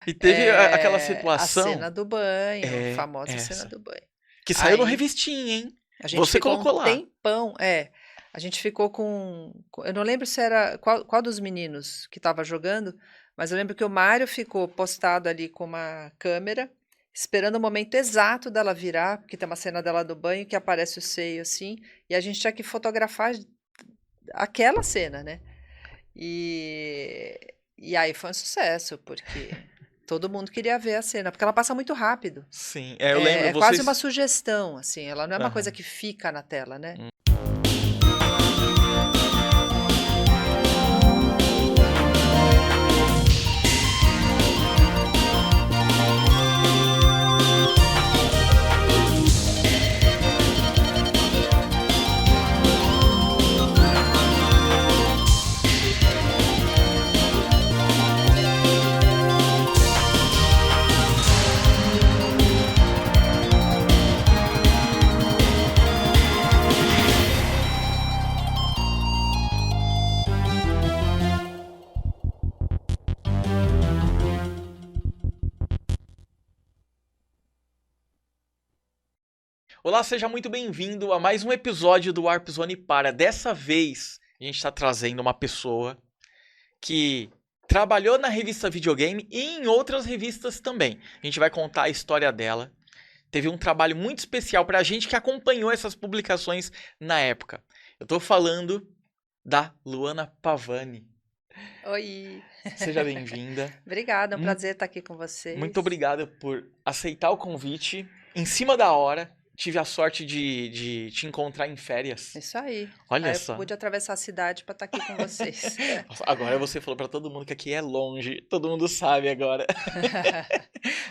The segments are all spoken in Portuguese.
E teve aquela A situação, cena do banho, a famosa cena essa, do banho. que saiu no Aí Revistinha, hein? a gente Você ficou um colocou lá. tempão, a gente ficou eu não lembro se era qual dos meninos que estava jogando, mas eu lembro que o Mário ficou postado ali com uma câmera, esperando o momento exato dela virar, porque tem uma cena dela do banho que aparece o seio assim, e a gente tinha que fotografar aquela cena, né? E aí foi um sucesso, porque todo mundo queria ver a cena, porque ela passa muito rápido. Sim, eu lembro, É quase uma vocês... sugestão, assim, ela não é uma coisa Aham. que fica na tela, né? Olá, seja muito bem-vindo a mais um episódio do Warp Zone Para. Dessa vez, a gente está trazendo uma pessoa que trabalhou na revista Videogame e em outras revistas também. A gente vai contar a história dela. Teve um trabalho muito especial para a gente que acompanhou essas publicações na época. Eu estou falando da Luana Pavani. Oi, Seja bem-vinda. obrigada, é um Mu- prazer estar aqui com Muito vocês. obrigado por aceitar o convite. Em cima da hora, tive a sorte de te encontrar em férias. Isso aí. Olha Aí eu só. pude atravessar a cidade para estar aqui com vocês. Nossa, agora você falou pra todo mundo que aqui é longe. Todo mundo sabe agora.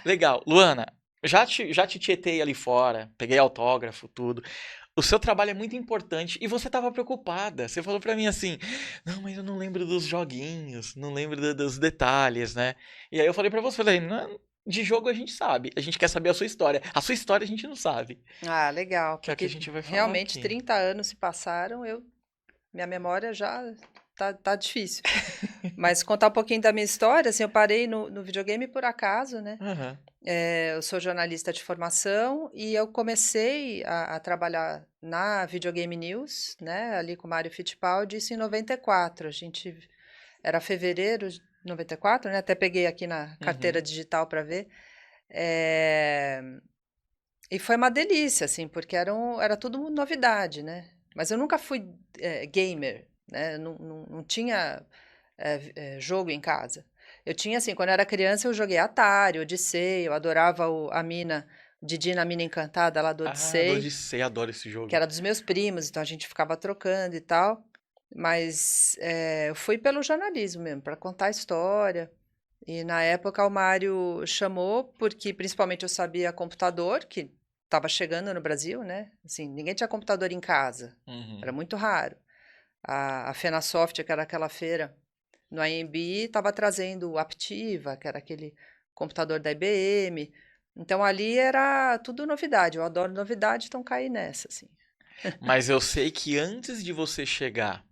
Legal. Luana, já te tietei ali fora, peguei autógrafo, tudo. O seu trabalho é muito importante e você tava preocupada. Você falou pra mim assim: "Não, mas eu não lembro dos joguinhos, não lembro dos detalhes, né?" E aí eu falei pra você, falei: "Não, de jogo a gente sabe, a gente quer saber a sua história. A sua história a gente não sabe, Ah, legal, que é o que a porque gente vai falar realmente aqui." 30 anos se passaram, minha memória já tá difícil. Mas contar um pouquinho da minha história, assim, eu parei no videogame por acaso, né? Aham. Eu sou jornalista de formação e eu comecei a trabalhar na Videogame News, né, ali com o Mário Fittipaldi, isso em 94. A gente era fevereiro de 94, né? Até peguei aqui na carteira Uhum. digital para ver. Eh, e foi uma delícia, assim, porque era tudo novidade, né? Mas eu nunca fui gamer, né? Não tinha jogo em casa. Eu tinha, assim, quando eu era criança, eu joguei Atari, Odyssey, eu adorava a Mina, Didi na Mina Encantada lá do Ah, do Odyssey, Odyssey, adoro esse que jogo. era dos meus primos, então a gente ficava trocando e tal. Mas eu fui pelo jornalismo mesmo, para contar a história. E na época o Mário chamou, porque principalmente eu sabia computador, que estava chegando no Brasil, né? Assim, ninguém tinha computador em casa, era Uhum. muito raro. A Fenasoft, que era aquela feira no AMB, estava trazendo o Aptiva, que era aquele computador da IBM. Então ali era tudo novidade. Eu adoro novidade, então caí nessa, assim. Mas eu sei que antes de você chegar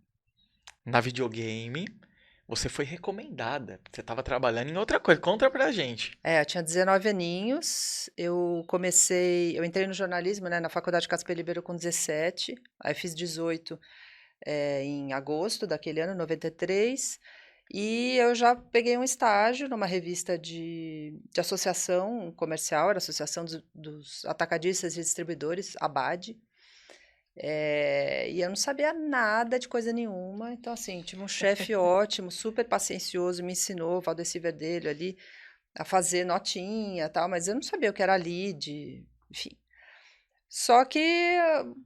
na videogame, você foi recomendada. Você estava trabalhando em outra coisa. Conta pra gente. Eu tinha 19 aninhos, eu entrei no jornalismo, né, na Faculdade Casper Libero com 17, aí fiz 18 em agosto daquele ano, 93, e eu já peguei um estágio numa revista de associação comercial, era a Associação dos Atacadistas e Distribuidores, ABAD, e eu não sabia nada de coisa nenhuma, então assim, tive um chefe ótimo, super paciencioso, me ensinou, Valdeci Verdelho ali, a fazer notinha, tal, mas eu não sabia o que era lead, enfim. Só que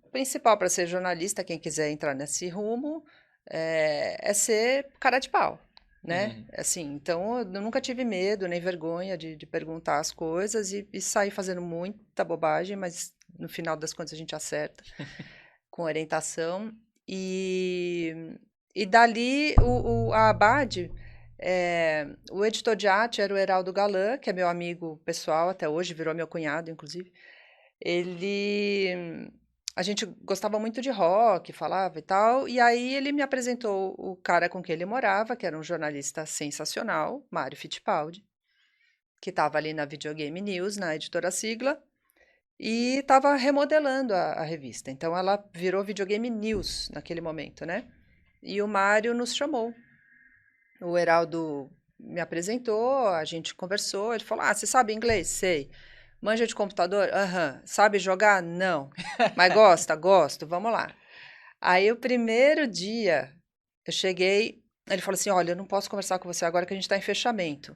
o principal para ser jornalista, quem quiser entrar nesse rumo, é ser cara de pau, né? Uhum. Assim, então eu nunca tive medo nem vergonha de perguntar as coisas e sair fazendo muita bobagem, mas no final das contas a gente acerta com orientação. E dali a Abade, o editor de arte era o Heraldo Galan, que é meu amigo pessoal até hoje, virou meu cunhado, inclusive. Ele. A gente gostava muito de rock, falava e tal, e aí ele me apresentou o cara com quem ele morava, que era um jornalista sensacional, Mário Fittipaldi. que estava ali na Videogame News, na editora Sigla, e estava remodelando a revista. Então ela virou Videogame News naquele momento, né? E o Mário nos chamou. O Heraldo me apresentou, a gente conversou, ele falou: "Ah, você sabe inglês? Sei. Manja de computador? Aham. Sabe jogar? Não. Mas gosta? Gosto. Vamos lá." Aí o primeiro dia eu cheguei, ele falou assim: "Olha, eu não posso conversar com você agora que a gente está em fechamento."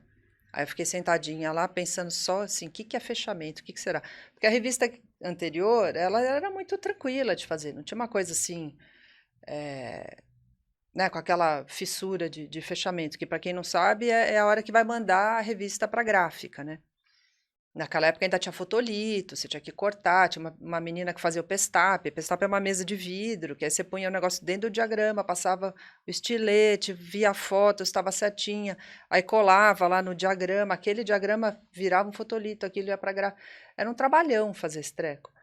Aí eu fiquei sentadinha lá pensando só assim, o que que é fechamento? O que que será? Porque a revista anterior, ela era muito tranquila de fazer, não tinha uma coisa assim, né, com aquela fissura de fechamento, que para quem não sabe é a hora que vai mandar a revista para gráfica, né? Naquela época ainda tinha fotolito, você tinha que cortar, tinha uma menina que fazia o pestape. Pestape é uma mesa de vidro, que aí você punha o negócio dentro do diagrama, passava o estilete, via a foto, estava certinha, aí colava lá no diagrama, aquele diagrama virava um fotolito, aquilo ia para gráfica. Era um trabalhão fazer esse treco.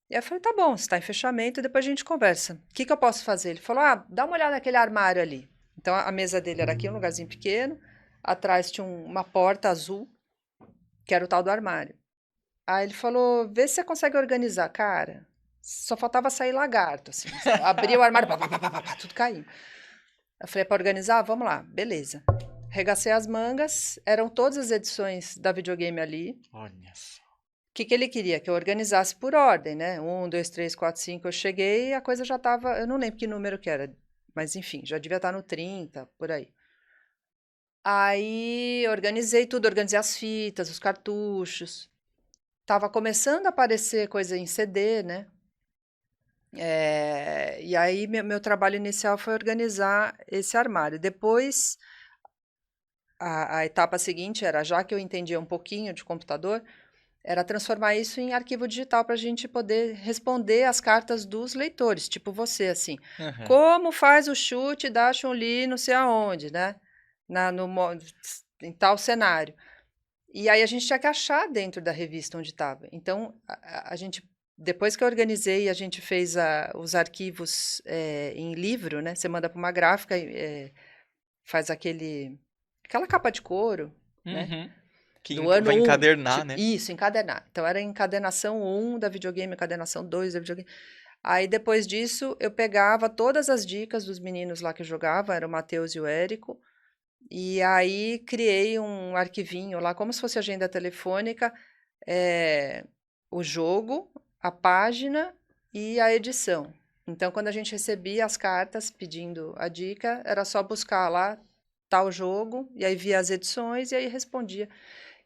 E aí eu falei: "Tá bom, você está em fechamento, depois a gente conversa. O que que eu posso fazer?" Ele falou: "Ah, dá uma olhada naquele armário ali." Então a mesa dele era aqui, um lugarzinho pequeno, atrás tinha uma porta azul, que era o tal do armário. Aí ele falou: "Vê se você consegue organizar." Cara, só faltava sair lagarto, assim. Abria o armário, pá, pá, pá, pá, pá, pá, tudo caindo. Eu falei: "É pra organizar? Vamos lá." Beleza. Regacei as mangas, eram todas as edições da Videogame ali. Olha só. O que que ele queria? Que eu organizasse por ordem, né? 1, 2, 3, 4, 5. Eu cheguei e a coisa já tava. Eu não lembro que número que era, mas enfim, já devia estar no 30, por aí. Aí organizei tudo, organizei as fitas, os cartuchos. Tava começando a aparecer coisa em CD, né? E aí meu trabalho inicial foi organizar esse armário. Depois, a etapa seguinte era, já que eu entendia um pouquinho de computador, era transformar isso em arquivo digital para a gente poder responder as cartas dos leitores, tipo você, assim. Aham. Como faz o chute da Chun-Li não sei aonde, né? Em tal cenário. E aí a gente tinha que achar dentro da revista onde estava. Então, a gente, depois que eu organizei, a gente fez os arquivos em livro, né? Você manda para uma gráfica, faz aquela capa de couro, né? Uhum. Que Do ano vai 1. encadernar, né? Isso, encadernar. Então, era encadernação 1 da videogame, encadernação 2 da videogame. Aí, depois disso, eu pegava todas as dicas dos meninos lá que eu jogava, era o Matheus e o Érico, e aí criei um arquivinho lá, como se fosse agenda telefônica, o jogo, a página e a edição. Então, quando a gente recebia as cartas pedindo a dica, era só buscar lá tal jogo, e aí via as edições e aí respondia.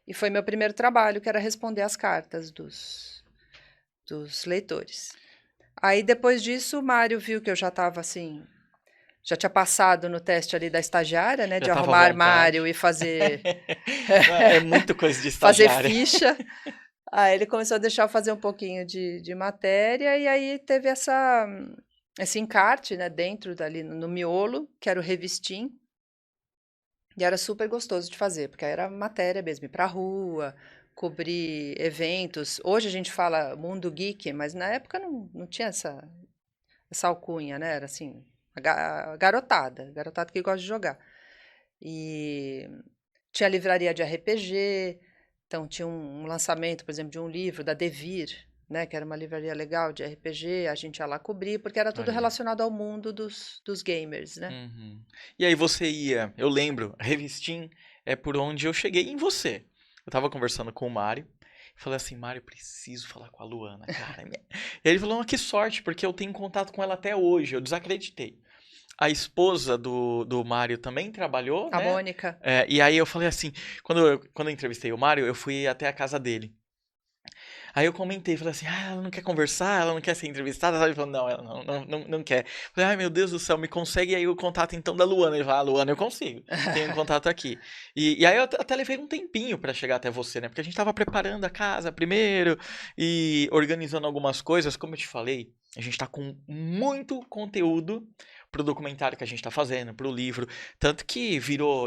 E foi meu primeiro trabalho, que era responder as cartas dos leitores. Aí, depois disso, o Mário viu que eu já estava assim, já tinha passado no teste ali da estagiária, né, Já de tava à arrumar armário vontade. e fazer É muito coisa de fazer estagiária. ficha. Aí ele começou a deixar eu fazer um pouquinho de matéria, e aí teve esse encarte, né, dentro dali no miolo, que era o Revistim, e era super gostoso de fazer, porque aí era matéria mesmo, ir pra rua, cobrir eventos. Hoje a gente fala mundo geek, mas na época não tinha essa alcunha, né? Era assim, a garotada que gosta de jogar. E tinha livraria de RPG, então tinha um lançamento, por exemplo, de um livro da Devir, né? Que era uma livraria legal de RPG, a gente ia lá cobrir, porque era tudo Olha aí. relacionado ao mundo dos gamers, né? Uhum. E aí você ia, eu lembro, Revistim é por onde eu cheguei em você. Eu tava conversando com o Mário, falei assim, Mário, preciso falar com a Luana, cara. E aí ele falou, que sorte, porque eu tenho contato com ela até hoje, eu desacreditei. A esposa do Mário também trabalhou, A né? Mônica. E aí eu falei assim, quando eu entrevistei o Mário, eu fui até a casa dele. Aí eu comentei, falei assim, ela não quer conversar, ela não quer ser entrevistada, sabe? Ele falou, não, ela não quer. Falei, ai meu Deus do céu, me consegue aí o contato então da Luana. Ele falou, Luana, eu consigo, tenho um contato aqui. E aí eu até levei um tempinho pra chegar até você, né? Porque a gente tava preparando a casa primeiro e organizando algumas coisas, como eu te falei, a gente tá com muito conteúdo pro documentário que a gente tá fazendo, pro livro, tanto que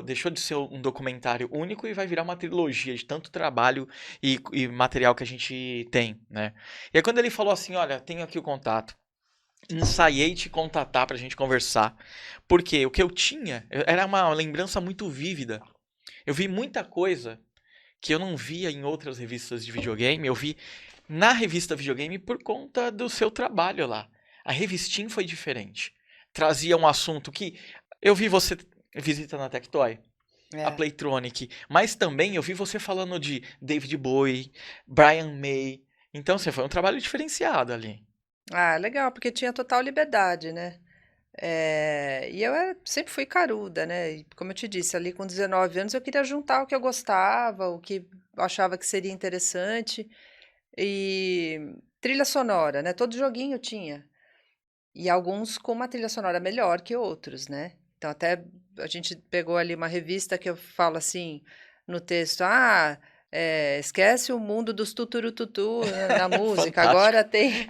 deixou de ser um documentário único e vai virar uma trilogia de tanto trabalho e material que a gente tem, né? E aí quando ele falou assim, olha, tenho aqui o contato, ensaiei te contatar pra gente conversar, porque o que eu tinha era uma lembrança muito vívida. Eu vi muita coisa que eu não via em outras revistas de videogame, eu vi na revista videogame por conta do seu trabalho lá. A revistinha foi diferente. Trazia um assunto que eu vi você visitando a Tectoy, a É. Playtronic, mas também eu vi você falando de David Bowie, Brian May. Então, assim, foi um trabalho diferenciado ali. Ah, legal, porque tinha total liberdade, né? E eu sempre fui caruda, né? E como eu te disse, ali com 19 anos eu queria juntar o que eu gostava, o que eu achava que seria interessante. E trilha sonora, né? Todo joguinho tinha. E alguns com uma trilha sonora melhor que outros, né? Então, até a gente pegou ali uma revista que eu falo assim no texto: esquece o mundo dos tuturututu na música, Fantástico. agora tem,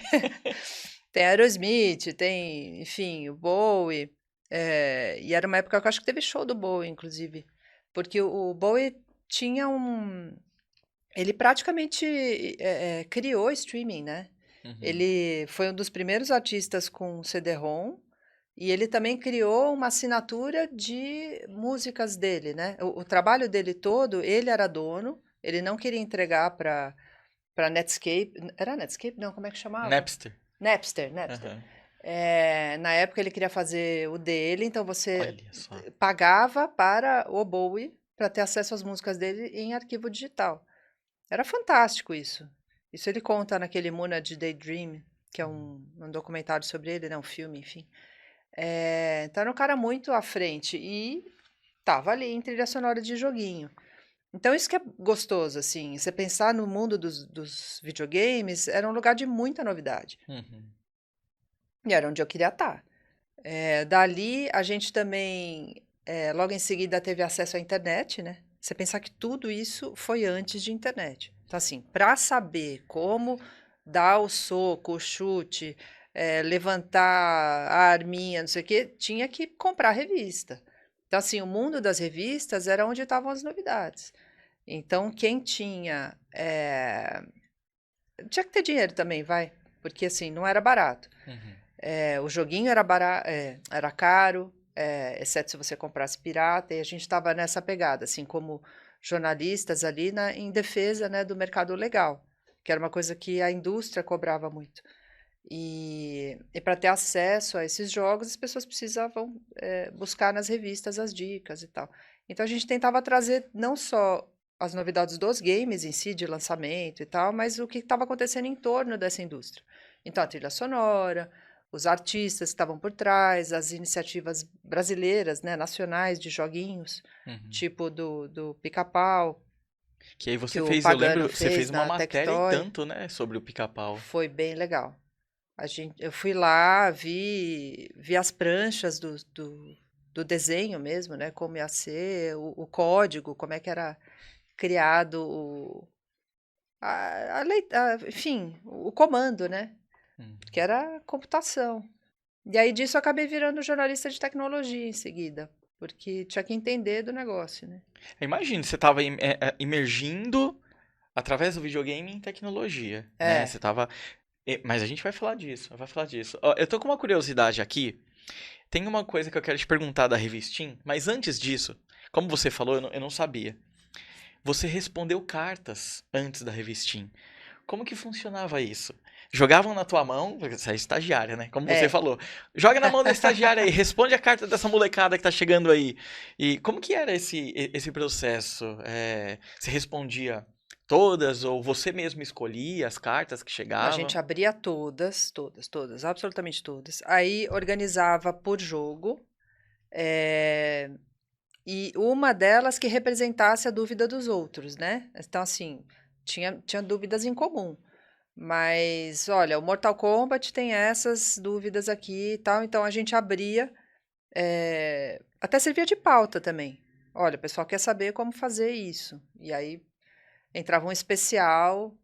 tem Aerosmith, tem, enfim, o Bowie. E era uma época que eu acho que teve show do Bowie, inclusive, porque o Bowie tinha um. Ele praticamente criou streaming, né? Uhum. Ele foi um dos primeiros artistas com CD-ROM e ele também criou uma assinatura de músicas dele, né? O trabalho dele todo, ele era dono, ele não queria entregar para Netscape. Era Netscape? Não, como é que chamava? Napster. Napster. Aham. Na época ele queria fazer o dele, então você Olha só. pagava para o Bowie para ter acesso às músicas dele em arquivo digital. Era fantástico isso. Isso ele conta naquele Muna de Daydream, que é um documentário sobre ele, né? Um filme, enfim. Então era um cara muito à frente e tava ali em trilha sonora de joguinho. Então isso que é gostoso, assim, você pensar no mundo dos videogames, era um lugar de muita novidade. Uhum. E era onde eu queria estar. Dali a gente também, logo em seguida, teve acesso à internet, né? Você pensar que tudo isso foi antes de internet. Então, assim, para saber como dar o soco, o chute, levantar a arminha, não sei o quê, tinha que comprar revista. Então, assim, o mundo das revistas era onde estavam as novidades. Então, quem tinha. Tinha que ter dinheiro também, vai. Porque, assim, não era barato. Uhum. O joguinho era caro, exceto se você comprasse pirata, e a gente estava nessa pegada, assim, como jornalistas ali em defesa, né, do mercado legal, que era uma coisa que a indústria cobrava muito. E para ter acesso a esses jogos, as pessoas precisavam buscar nas revistas as dicas e tal. Então a gente tentava trazer não só as novidades dos games em si, de lançamento e tal, mas o que estava acontecendo em torno dessa indústria. Então a trilha sonora, os artistas que estavam por trás, as iniciativas brasileiras, né, nacionais de joguinhos, Uhum. tipo do Pica-Pau, Que aí que você o fez, eu Pagano lembro, você fez fez uma na matéria e Tectoy. tanto, né, sobre o Pica-Pau. Foi bem legal. Eu fui lá, vi as pranchas do desenho mesmo, né? Como ia ser, o código, como é que era criado, enfim, o comando, né? Uhum. Porque era computação. E aí disso eu acabei virando jornalista de tecnologia em seguida, porque tinha que entender do negócio, né? Imagina, você estava imergindo através do videogame em tecnologia, né? É, Você tava. Mas a gente vai falar disso, vai falar disso. Ó, eu tô com uma curiosidade aqui. Tem uma coisa que eu quero te perguntar da Revistim, mas antes disso, como você falou, eu não sabia. Você respondeu cartas antes da Revistim. Como que funcionava isso? Jogavam na tua mão, você é estagiária, né? Como você é. falou. Joga na mão da estagiária aí, responde a carta dessa molecada que tá chegando aí. E como que era esse processo? Você respondia todas ou você mesmo escolhia as cartas que A chegavam? gente abria todas, absolutamente todas. Aí organizava por jogo. eh, E uma delas que representasse a dúvida dos outros, né. Então, assim, tinha dúvidas em comum, mas: "Olha, o Mortal Kombat tem essas dúvidas aqui e tal", então a gente abria, até servia de pauta também. "Olha, o pessoal quer saber como fazer isso", e aí entrava um especial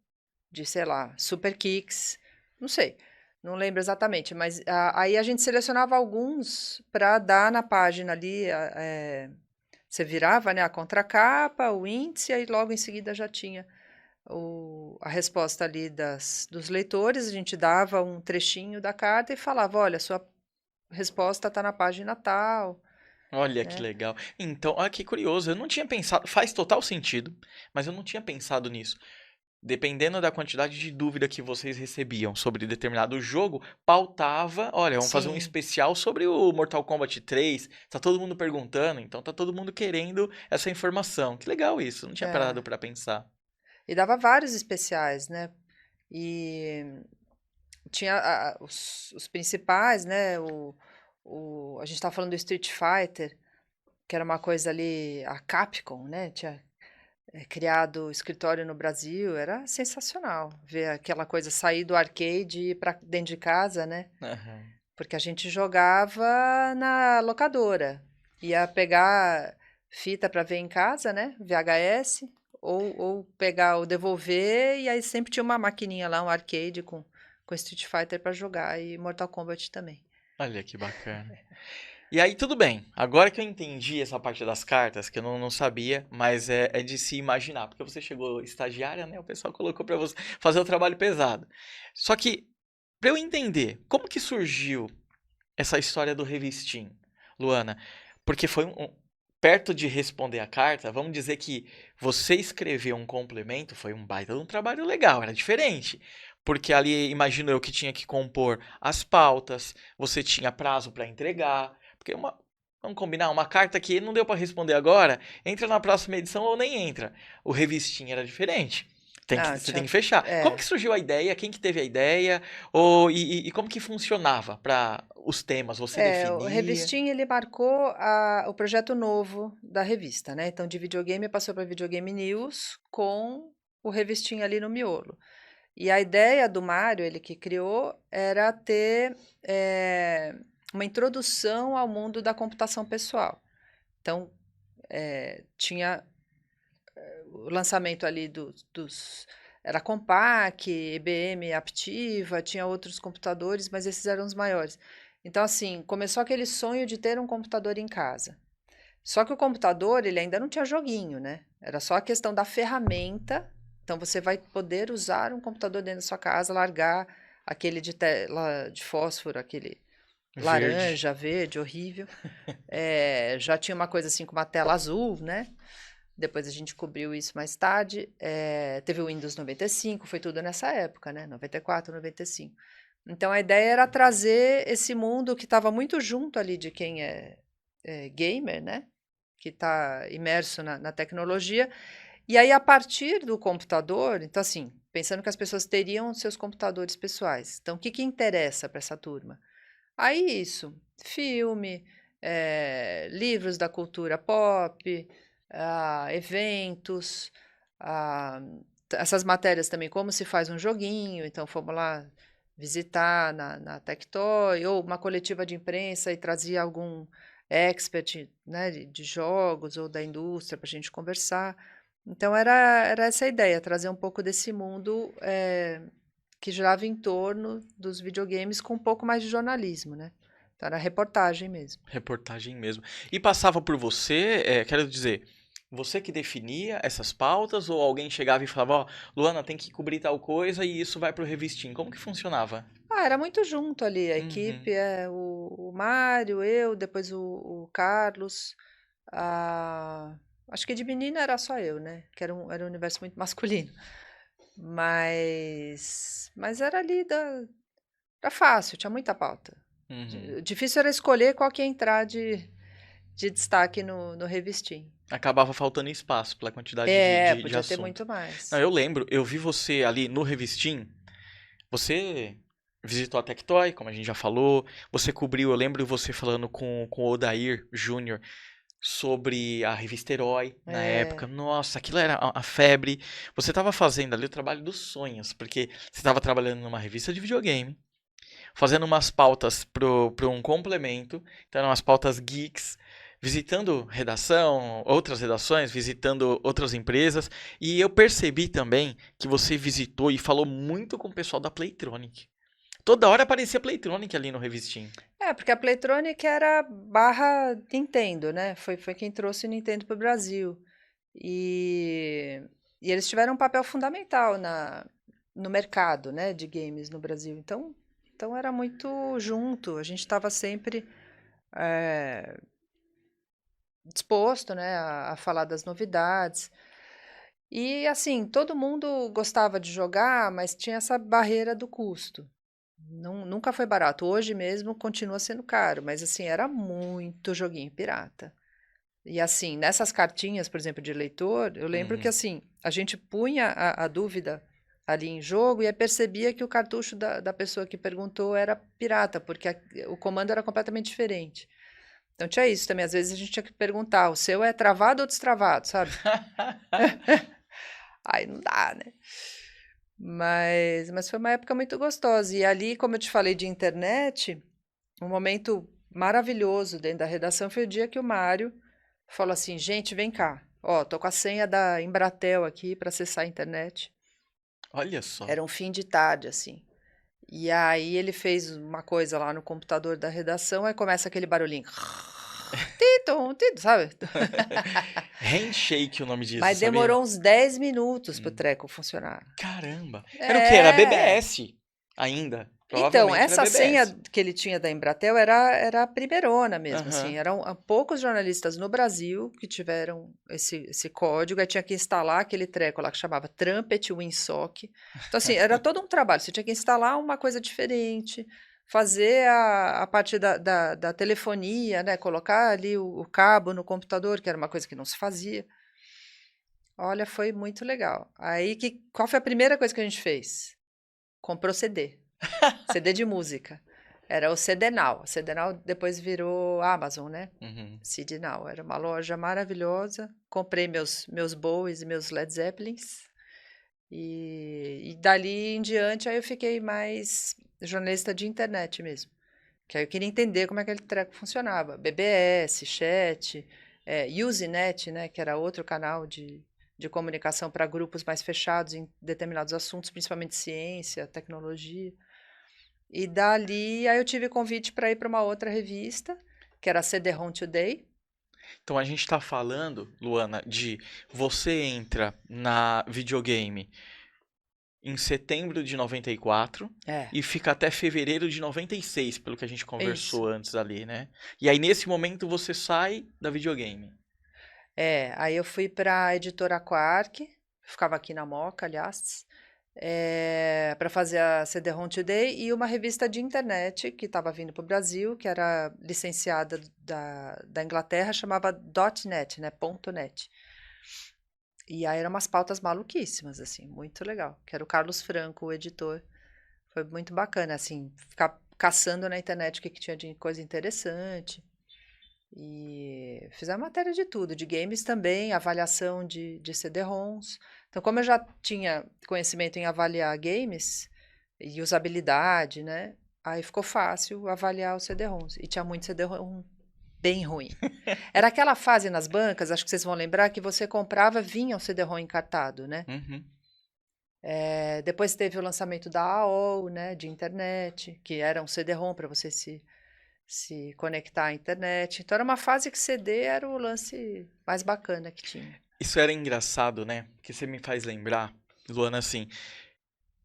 de, sei lá, Super Kicks, não sei, não lembro exatamente, mas aí a gente selecionava alguns para dar na página ali, você virava, né, a contracapa, o índice, aí logo em seguida já tinha a resposta ali dos leitores, a gente dava um trechinho da carta e falava: olha, sua resposta está na página tal. Olha que né? legal. Então, olha que curioso, eu não tinha pensado, faz total sentido, mas eu não tinha pensado nisso. Dependendo da quantidade de dúvida que vocês recebiam sobre determinado jogo, pautava, olha, vamos fazer um Sim, especial sobre o Mortal Kombat 3. Tá todo mundo perguntando, então tá todo mundo querendo essa informação. Que legal isso, não tinha parado é. pra pensar. E dava vários especiais, né? E tinha os principais, né? A gente estava falando do Street Fighter, que era uma coisa ali, a Capcom, né? Tinha criado o escritório no Brasil, era sensacional ver aquela coisa sair do arcade e ir para dentro de casa, né? Aham. Porque a gente jogava na locadora, ia pegar fita para ver em casa, né? VHS, ou pegar ou devolver, e aí sempre tinha uma maquininha lá, um arcade com Street Fighter para jogar e Mortal Kombat também. Olha que bacana. E aí, tudo bem. Agora que eu entendi essa parte das cartas, que eu não sabia, mas é de se imaginar. Porque você chegou estagiária, né? O pessoal colocou pra você fazer o trabalho pesado. Só que, pra eu entender, como que surgiu essa história do revistim, Luana? Porque foi perto de responder a carta, vamos dizer que você escreveu um complemento, foi um baita de um trabalho legal, era diferente. Porque ali, imagino eu que tinha que compor as pautas, você tinha prazo para entregar, porque vamos combinar, uma carta que não deu para responder agora, entra na próxima edição ou nem entra. O revistinho era diferente. Não, Você tem que tinha, fechar. Como que é, surgiu a ideia? Quem que teve a ideia? E como que funcionava para os temas? Você o definia? Revistinha ele marcou o projeto novo da revista, né? Então de videogame passou para Videogame News com o Revistinha ali no miolo. E a ideia do Mário, ele que criou, era ter uma introdução ao mundo da computação pessoal. Então, tinha o lançamento ali era Compaq, IBM Aptiva, tinha outros computadores, mas esses eram os maiores. Então, assim, começou aquele sonho de ter um computador em casa. Só que o computador, ele ainda não tinha joguinho, né? Era só a questão da ferramenta. Então, você vai poder usar um computador dentro da sua casa, largar aquele de tela de fósforo, aquele Verde. laranja, verde, horrível. Já tinha uma coisa assim com uma tela azul, né? Depois a gente cobriu isso mais tarde. Teve o Windows 95, foi tudo nessa época, né? 94, 95. Então a ideia era trazer esse mundo que estava muito junto ali de quem é gamer, né? Que está imerso na tecnologia. E aí, a partir do computador, então, assim, pensando que as pessoas teriam seus computadores pessoais. Então, o que que interessa para essa turma? Aí, isso, filme, livros da cultura pop, eventos, ah, essas matérias também, como se faz um joguinho. Então, fomos lá visitar na Tectoy, ou uma coletiva de imprensa e trazia algum expert, né, de jogos ou da indústria para a gente conversar. Então, era essa a ideia, trazer um pouco desse mundo que girava em torno dos videogames com um pouco mais de jornalismo, né? Então, era reportagem mesmo. Reportagem mesmo. E passava por você, quero dizer, você que definia essas pautas ou alguém chegava e falava, ó, Luana, tem que cobrir tal coisa e isso vai pro revistinho. Como que funcionava? Era muito junto ali, a Uhum. equipe, o Mário, eu, depois o Carlos. a- Acho que de menina era só eu, né? Que era um universo muito masculino. Mas era ali, era fácil, tinha muita pauta. Uhum. Difícil era escolher qual que ia entrar de destaque no revistinho. Acabava faltando espaço pela quantidade de Podia ter assunto. muito Não, mais. eu lembro, eu vi você ali no revistinho, você visitou a Tectoy, como a gente já falou, você cobriu, eu lembro você falando com o Odair Júnior sobre a revista Herói na época. É, Nossa, aquilo era a febre. Você estava fazendo ali o trabalho dos sonhos, porque você estava trabalhando numa revista de videogame, fazendo umas pautas pro um complemento, então eram umas pautas geeks, visitando redação, outras redações, visitando outras empresas, e eu percebi também que você visitou e falou muito com o pessoal da Playtronic. Toda hora aparecia Playtronic ali no revistinho. porque a Playtronic era barra Nintendo, né? Foi quem trouxe o Nintendo para o Brasil. E, e eles tiveram um papel fundamental no mercado, né, de games no Brasil. Então era muito junto. A gente estava sempre disposto, né, a falar das novidades. E assim, todo mundo gostava de jogar, mas tinha essa barreira do custo. Nunca foi barato. Hoje mesmo continua sendo caro, mas assim, era muito joguinho pirata. E assim, nessas cartinhas, por exemplo, de leitor, eu lembro que Uhum. assim, a gente punha a dúvida ali em jogo e aí percebia que o cartucho da pessoa que perguntou era pirata, porque o comando era completamente diferente. Então tinha isso também, às vezes a gente tinha que perguntar, o seu é travado ou destravado, sabe? Aí não dá, né? Mas foi uma época muito gostosa. E ali, como eu te falei de internet, um momento maravilhoso dentro da redação foi o dia que o Mário falou assim: gente, vem cá. Ó, tô com a senha da Embratel aqui para acessar a internet. Olha só. Era um fim de tarde, assim. E aí ele fez uma coisa lá no computador da redação, aí começa aquele barulhinho. Titum, titum, sabe? Handshake o nome disso, Mas sabia? demorou uns 10 minutos pro Hum. treco funcionar. Caramba. Era o quê? Era É. BBS ainda. Então, Provavelmente era essa senha BBS. que ele tinha da Embratel era a primeirona mesmo, assim, Aham. eram poucos jornalistas no Brasil que tiveram esse código, aí tinha que instalar aquele treco lá que chamava Trumpet WinSock. Então, assim, era todo um trabalho, você tinha que instalar uma coisa diferente, fazer a parte da telefonia, né, colocar ali o cabo no computador, que era uma coisa que não se fazia. Olha, foi muito legal. Aí, qual foi a primeira coisa que a gente fez? Comprou CD. CD de música. Era o CD Now. O CD Now depois virou Amazon, né? Uhum. CD Now. Era uma loja maravilhosa. Comprei meus Bowies e meus Led Zeppelins. E dali em diante, aí eu fiquei mais jornalista de internet mesmo. Que aí eu queria entender como é que aquele treco funcionava. BBS, chat, Usenet, né? Que era outro canal de comunicação para grupos mais fechados em determinados assuntos, principalmente ciência, tecnologia. E dali, aí eu tive convite para ir para uma outra revista, que era a CD-ROM Today. Então a gente tá falando, Luana, de você entra na videogame em setembro de 94 É, e fica até fevereiro de 96, pelo que a gente é isso. conversou antes ali, né? E aí nesse momento você sai da videogame. Aí eu fui para a editora Quark, ficava aqui na Moca, aliás, para fazer a CD-ROM Today e uma revista de internet que estava vindo para o Brasil, que era licenciada da Inglaterra, chamava .net, né, ponto .net. E aí eram umas pautas maluquíssimas, assim, muito legal, que era o Carlos Franco, o editor. Foi muito bacana, assim, ficar caçando na internet o que tinha de coisa interessante. E fizemos matéria de tudo, de games também, avaliação de CD-ROMs. Então, como eu já tinha conhecimento em avaliar games e usabilidade, né? Aí ficou fácil avaliar os CD-ROMs. E tinha muito CD-ROM bem ruim. Era aquela fase nas bancas, acho que vocês vão lembrar, que você comprava, vinha o CD-ROM encartado, né? Uhum. Depois teve o lançamento da AOL, né, de internet, que era um CD-ROM para você se conectar à internet. Então era uma fase que CD era o lance mais bacana que tinha. Isso era engraçado, né? Que você me faz lembrar, Luana, assim.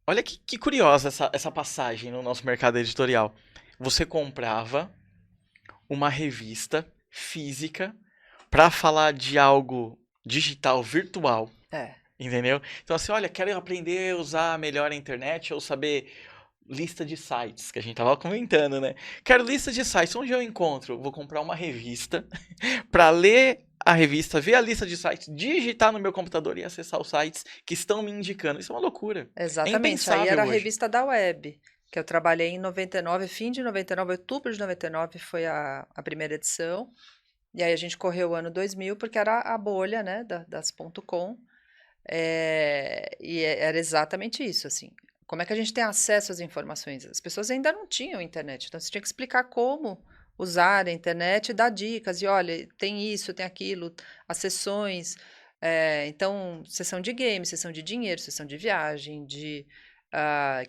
Olha que curiosa essa passagem no nosso mercado editorial. Você comprava uma revista física para falar de algo digital, virtual, É, entendeu? Então, assim, olha, quero aprender a usar melhor a internet ou saber lista de sites, que a gente tava comentando, né? Quero lista de sites, onde eu encontro? Vou comprar uma revista para ler a revista, ver a lista de sites, digitar no meu computador e acessar os sites que estão me indicando. Isso é uma loucura. É exatamente. Aí impensável era a hoje. revista da Web, que eu trabalhei em 99, fim de 99, outubro de 99 foi a primeira edição. E aí a gente correu o ano 2000, porque era a bolha, né, das ponto .com. Era exatamente isso, assim. Como é que a gente tem acesso às informações? As pessoas ainda não tinham internet, então você tinha que explicar como usar a internet e dar dicas. E olha, tem isso, tem aquilo, as sessões. Então, sessão de game, sessão de dinheiro, sessão de viagem, de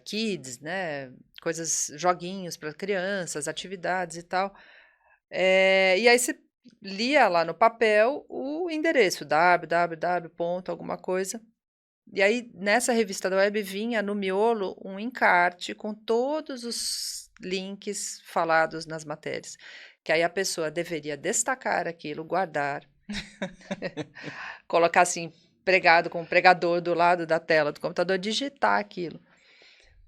kids, né? Coisas, joguinhos para crianças, atividades e tal. E aí você lia lá no papel o endereço www. Alguma coisa. E aí, nessa revista da Web, vinha no miolo um encarte com todos os links falados nas matérias. que aí a pessoa deveria destacar aquilo, guardar, colocar assim, pregado com um pregador do lado da tela do computador, digitar aquilo.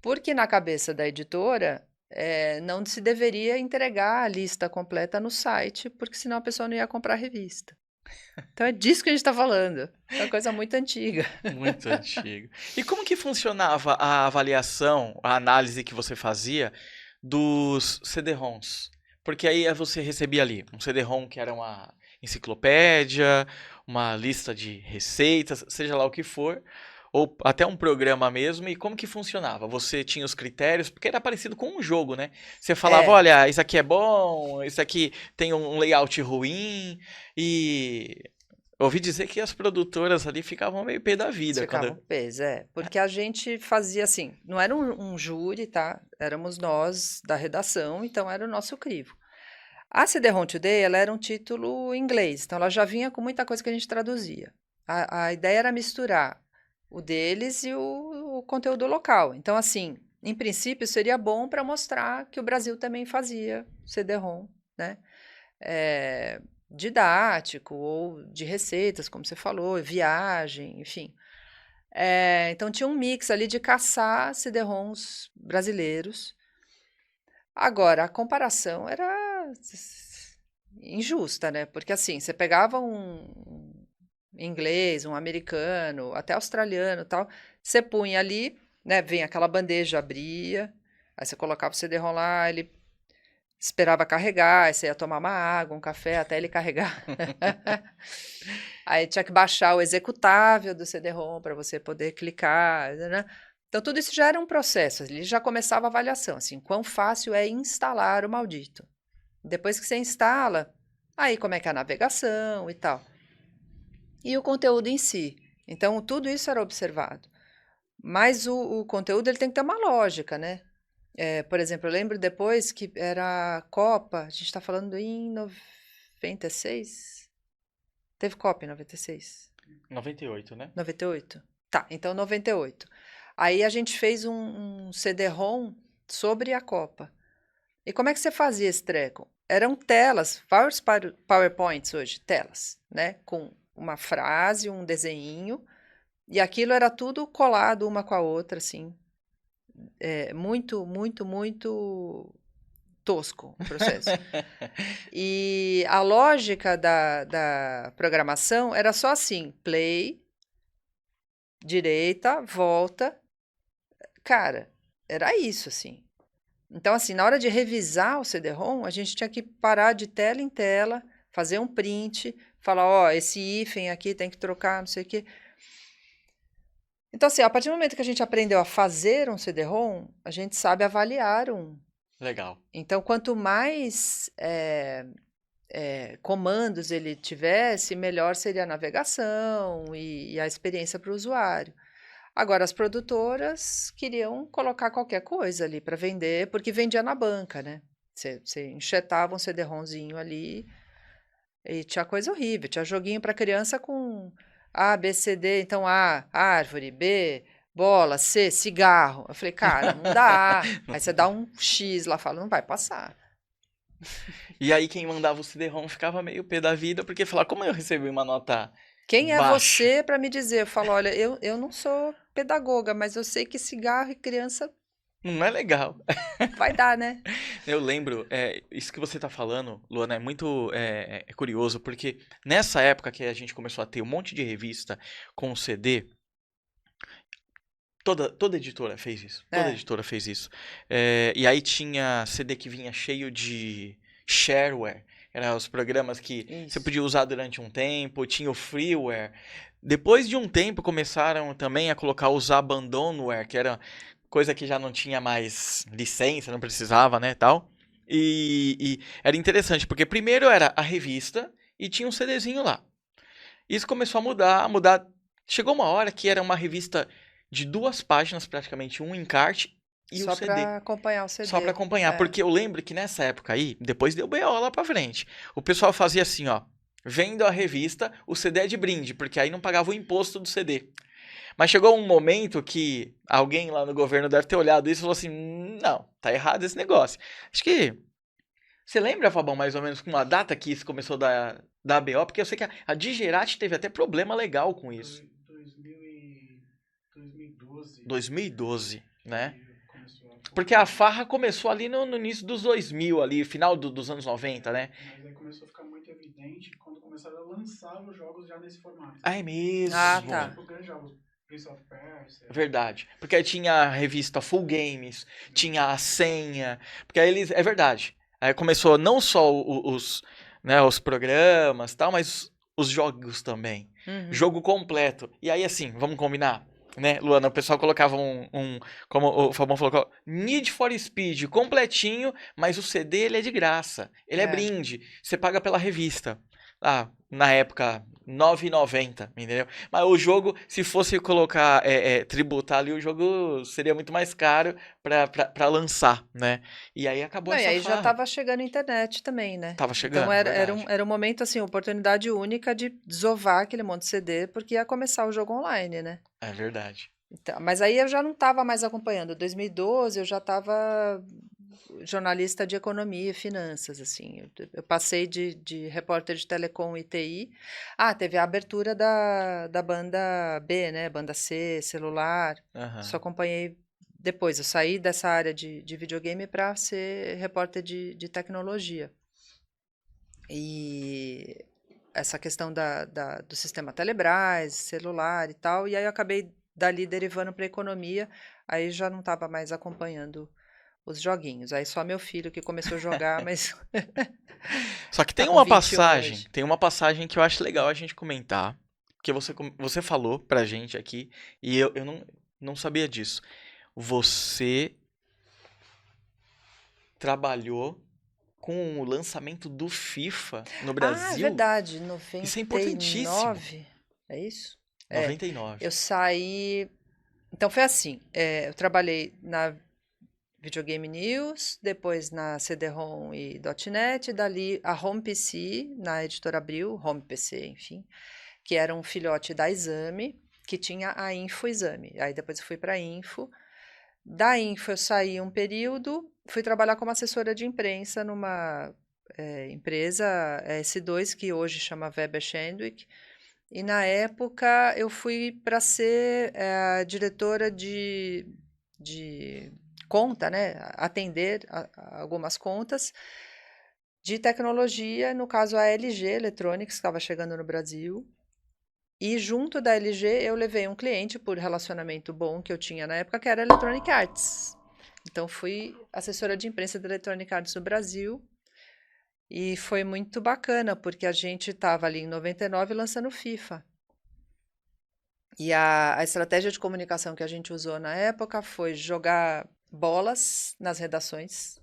Porque na cabeça da editora, não se deveria entregar a lista completa no site, porque senão a pessoa não ia comprar a revista. Então é disso que a gente está falando. É uma coisa muito antiga. Muito antigo. E como que funcionava a avaliação, a análise que você fazia dos CD-ROMs? Porque aí você recebia ali um CD-ROM que era uma enciclopédia, uma lista de receitas, seja lá o que for, ou até um programa mesmo, e como que funcionava? Você tinha os critérios, porque era parecido com um jogo, né? Você falava, É, olha, isso aqui é bom, isso aqui tem um layout ruim, e ouvi dizer que as produtoras ali ficavam meio pé da vida ficava quando. um peso, porque a gente fazia assim, não era um júri, tá? Éramos nós da redação, então era o nosso crivo. A CD-ROM Today, ela era um título em inglês, então ela já vinha com muita coisa que a gente traduzia. A ideia era misturar o deles e o conteúdo local. Então, assim, em princípio, seria bom para mostrar que o Brasil também fazia CD-ROM, né? Didático ou de receitas, como você falou, viagem, enfim. Então, tinha um mix ali de caçar CD-ROMs brasileiros. Agora, a comparação era injusta, né? Porque assim, você pegava um inglês, um americano, até australiano e tal, você punha ali, né? Vem aquela bandeja, abria, aí você colocava o CD-ROM lá, ele esperava carregar, aí você ia tomar uma água, um café, até ele carregar. Aí tinha que baixar o executável do CD-ROM para você poder clicar, né? Então, tudo isso já era um processo, ele já começava a avaliação, assim, quão fácil é instalar o maldito. Depois que você instala, aí como é que é a navegação e tal. E o conteúdo em si. Então, tudo isso era observado. Mas o conteúdo ele tem que ter uma lógica, né? Por exemplo, eu lembro depois que era a Copa, a gente está falando em 96? Teve Copa em 96? 98, né? 98? Tá, então 98. Aí a gente fez um CD-ROM sobre a Copa. E como é que você fazia esse treco? Eram telas, vários PowerPoints hoje, telas, né? Com uma frase, um desenho, e aquilo era tudo colado uma com a outra, assim. Muito, muito, muito tosco o processo. E a lógica da programação era só assim: play, direita, volta. Cara, era isso, assim. Então, assim, na hora de revisar o CD-ROM, a gente tinha que parar de tela em tela, fazer um print, falar, ó, esse hífen aqui tem que trocar, não sei o quê. Então, assim, a partir do momento que a gente aprendeu a fazer um CD-ROM, a gente sabe avaliar um. Legal. Então, quanto mais comandos ele tivesse, melhor seria a navegação e a experiência para o usuário. Agora, as produtoras queriam colocar qualquer coisa ali para vender, porque vendia na banca, né? Você enxetava um CD-ROMzinho ali e tinha coisa horrível. Tinha joguinho para criança com A, B, C, D. Então, A, árvore, B, bola, C, cigarro. Eu falei, cara, não dá. Aí você dá um X lá, fala, não vai passar. E aí quem mandava o CD-ROM ficava meio pé da vida, porque falava, como eu recebi uma nota Quem é baixa? você para me dizer? Eu falo, olha, eu não sou pedagoga, mas eu sei que cigarro e criança Não é legal. vai dar, né? Eu lembro, isso que você tá falando, Luana, é muito curioso, porque nessa época que a gente começou a ter um monte de revista com CD, toda editora fez isso. Toda É, editora fez isso. E aí tinha CD que vinha cheio de shareware. Eram os programas que você isso. podia usar durante um tempo. Tinha o freeware. Depois de um tempo começaram também a colocar os abandonware, que era coisa que já não tinha mais licença, não precisava, né, tal. E era interessante, porque primeiro era a revista e tinha um CDzinho lá. Isso começou a mudar. Chegou uma hora que era uma revista de 2 páginas, praticamente um encarte e o Só CD. para acompanhar o Só pra CD. acompanhar. É. Porque eu lembro que nessa época aí, depois deu BO lá pra frente. O pessoal fazia assim, ó. Vendo a revista, o CD é de brinde, porque aí não pagava o imposto do CD. Mas chegou um momento que alguém lá no governo deve ter olhado isso e falou assim: não, tá errado esse negócio. Acho que Você lembra, Fabão, mais ou menos com uma data que isso começou da ABO? Porque eu sei que a Digerati teve até problema legal com isso. 2012 2012, né? que começou a Porque a farra começou ali no início dos 2000, ali, final dos anos 90, né? Mas aí começou a ficar muito evidente quando começaram a lançar os jogos já nesse formato. Ah, é Ah, mesmo. tá. Tipo, grandes jogos, Prince of Persia. Verdade. Porque aí tinha a revista Full Games, tinha a senha. Porque aí eles. É verdade. Aí começou não só né, os programas e tal, mas os jogos também. Uhum. Jogo completo. E aí, assim, vamos combinar? Né, Luana, o pessoal colocava como o Fabão falou, Need for Speed completinho, mas o CD ele é de graça. Ele é É. brinde. Você paga pela revista. Ah, na época, R$ 9,90, entendeu? Mas o jogo, se fosse colocar, tributar ali, o jogo seria muito mais caro pra lançar, né? E aí acabou Não, e essa aí já farra. estava chegando a internet também, né? Tava Então chegando, verdade. era um momento, assim, oportunidade única de desovar aquele monte de CD, porque ia começar o jogo online, né? É verdade. Então, mas aí eu já não estava mais acompanhando. 2012 eu já estava jornalista de economia e finanças, assim. Eu passei de repórter de telecom e TI. Ah, teve a abertura da banda B, né? Banda C, celular. Aham. Isso acompanhei depois. Eu saí dessa área de videogame para ser repórter de tecnologia. E essa questão do sistema Telebrás, celular e tal. E aí eu acabei dali derivando para economia. Aí já não estava mais acompanhando os joguinhos. Aí só meu filho que começou a jogar, mas Só que tá tem com uma 21 passagem, hoje. tem uma passagem que eu acho legal a gente comentar, que você falou pra gente aqui, e eu não sabia disso. Você trabalhou com o lançamento do FIFA no Ah, é Brasil? verdade, Isso é importantíssimo. 99, é isso? É, 99. eu saí. Então foi assim: eu trabalhei na Videogame News, depois na CD-ROM e .NET, dali a Home PC, na editora Abril, Home PC, enfim, que era um filhote da Exame, que tinha a Info Exame. Aí depois eu fui para a Info. Da Info eu saí um período, fui trabalhar como assessora de imprensa numa empresa S2, que hoje chama Weber Shandwick, e na época eu fui para ser diretora de conta, né? Atender algumas contas de tecnologia, no caso a LG Electronics, que estava chegando no Brasil. E junto da LG eu levei um cliente por relacionamento bom que eu tinha na época, que era a Electronic Arts. Então fui assessora de imprensa da Electronic Arts no Brasil. E foi muito bacana, porque a gente estava ali em 99 lançando FIFA. E a estratégia de comunicação que a gente usou na época foi jogar bolas nas redações.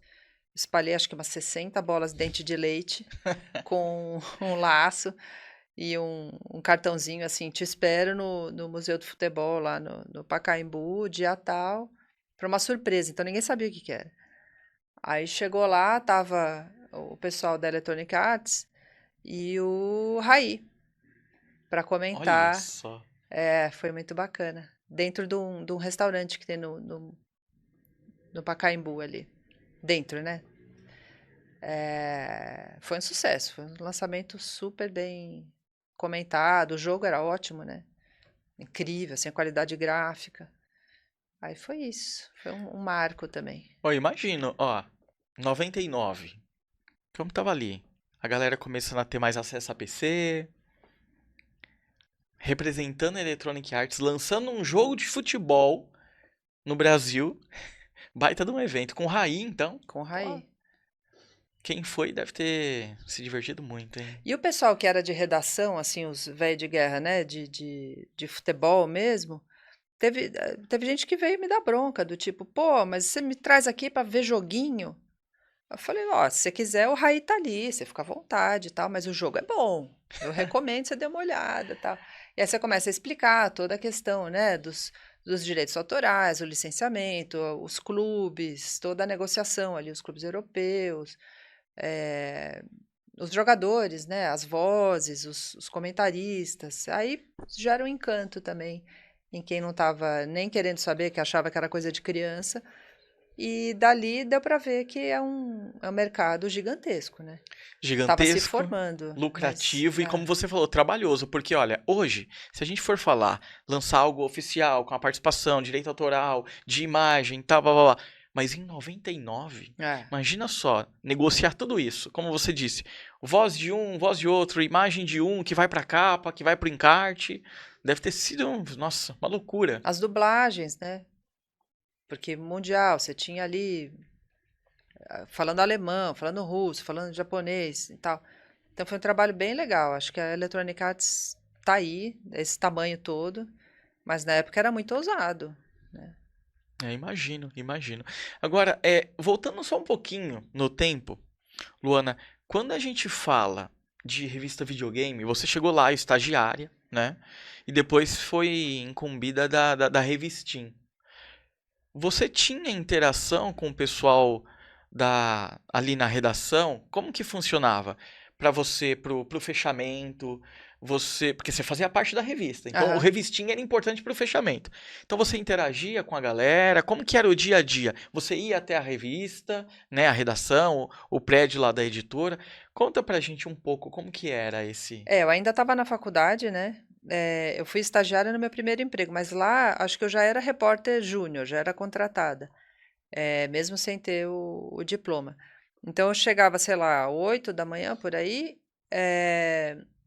Espalhei acho que umas 60 bolas dente de leite com um laço e um cartãozinho assim, te espero no Museu do Futebol, lá no Pacaembu, dia tal, para uma surpresa. Então ninguém sabia o que que era. Aí chegou lá, tava o pessoal da Electronic Arts e o Raí para Olha comentar. só. Foi muito bacana. Dentro de um restaurante que tem no Pacaembu ali. Dentro, né? Foi um sucesso. Foi um lançamento super bem comentado. O jogo era ótimo, né? Incrível, assim, a qualidade gráfica. Aí foi isso. Foi um marco também. Ó, imagino, ó, 99. Como tava ali? A galera começando a ter mais acesso a PC, representando a Electronic Arts, lançando um jogo de futebol no Brasil. Baita de um evento. Com o Raí, então. Com o Pô, Raí. quem foi deve ter se divertido muito, hein? E o pessoal que era de redação, assim, os velhos de guerra, né? De futebol mesmo. Teve gente que veio me dar bronca, do tipo, pô, mas você me traz aqui para ver joguinho? Eu falei, ó, se você quiser, o Raí tá ali, você fica à vontade e tal, mas o jogo é bom. Eu recomendo você dar uma olhada e tal. E aí você começa a explicar toda a questão, né, dos direitos autorais, o licenciamento, os clubes, toda a negociação ali, os clubes europeus, eh, os jogadores, né, as vozes, os comentaristas. Aí gera um encanto também em quem não estava nem querendo saber, que achava que era coisa de criança, E dali deu para ver que é um mercado gigantesco, né? Tava se Gigantesco, formando, mas lucrativo e, como você falou, trabalhoso. Porque, olha, hoje, se a gente for falar, lançar algo oficial, com a participação, direito autoral, de imagem, tal, blá, blá, blá. Mas em 99, é. imagina só, negociar tudo isso. Como você disse, voz de um, voz de outro, imagem de um, que vai pra capa, que vai pro encarte. Deve ter sido, nossa, uma loucura. As dublagens, né? Porque mundial, você tinha ali falando alemão, falando russo, falando japonês e tal. Então foi um trabalho bem legal. Acho que a Electronic Arts tá aí, esse tamanho todo, mas na época era muito ousado, né? Imagino, imagino. Agora, voltando só um pouquinho no tempo, Luana, quando a gente fala de revista videogame, você chegou lá, estagiária, né? E depois foi incumbida da Revistim. Você tinha interação com o pessoal ali na redação? Como que funcionava? Para você, pro fechamento, porque você fazia parte da revista, então o Aham. revistinha era importante pro fechamento. Então você interagia com a galera, como que era o dia a dia? Você ia até a revista, né, a redação, o prédio lá da editora. Conta pra gente um pouco como que era esse. Eu ainda estava na faculdade, né? Eu fui estagiária no meu primeiro emprego, mas lá acho que eu já era repórter júnior, já era contratada, mesmo sem ter o diploma. Então eu chegava, sei lá, 8 da manhã por aí,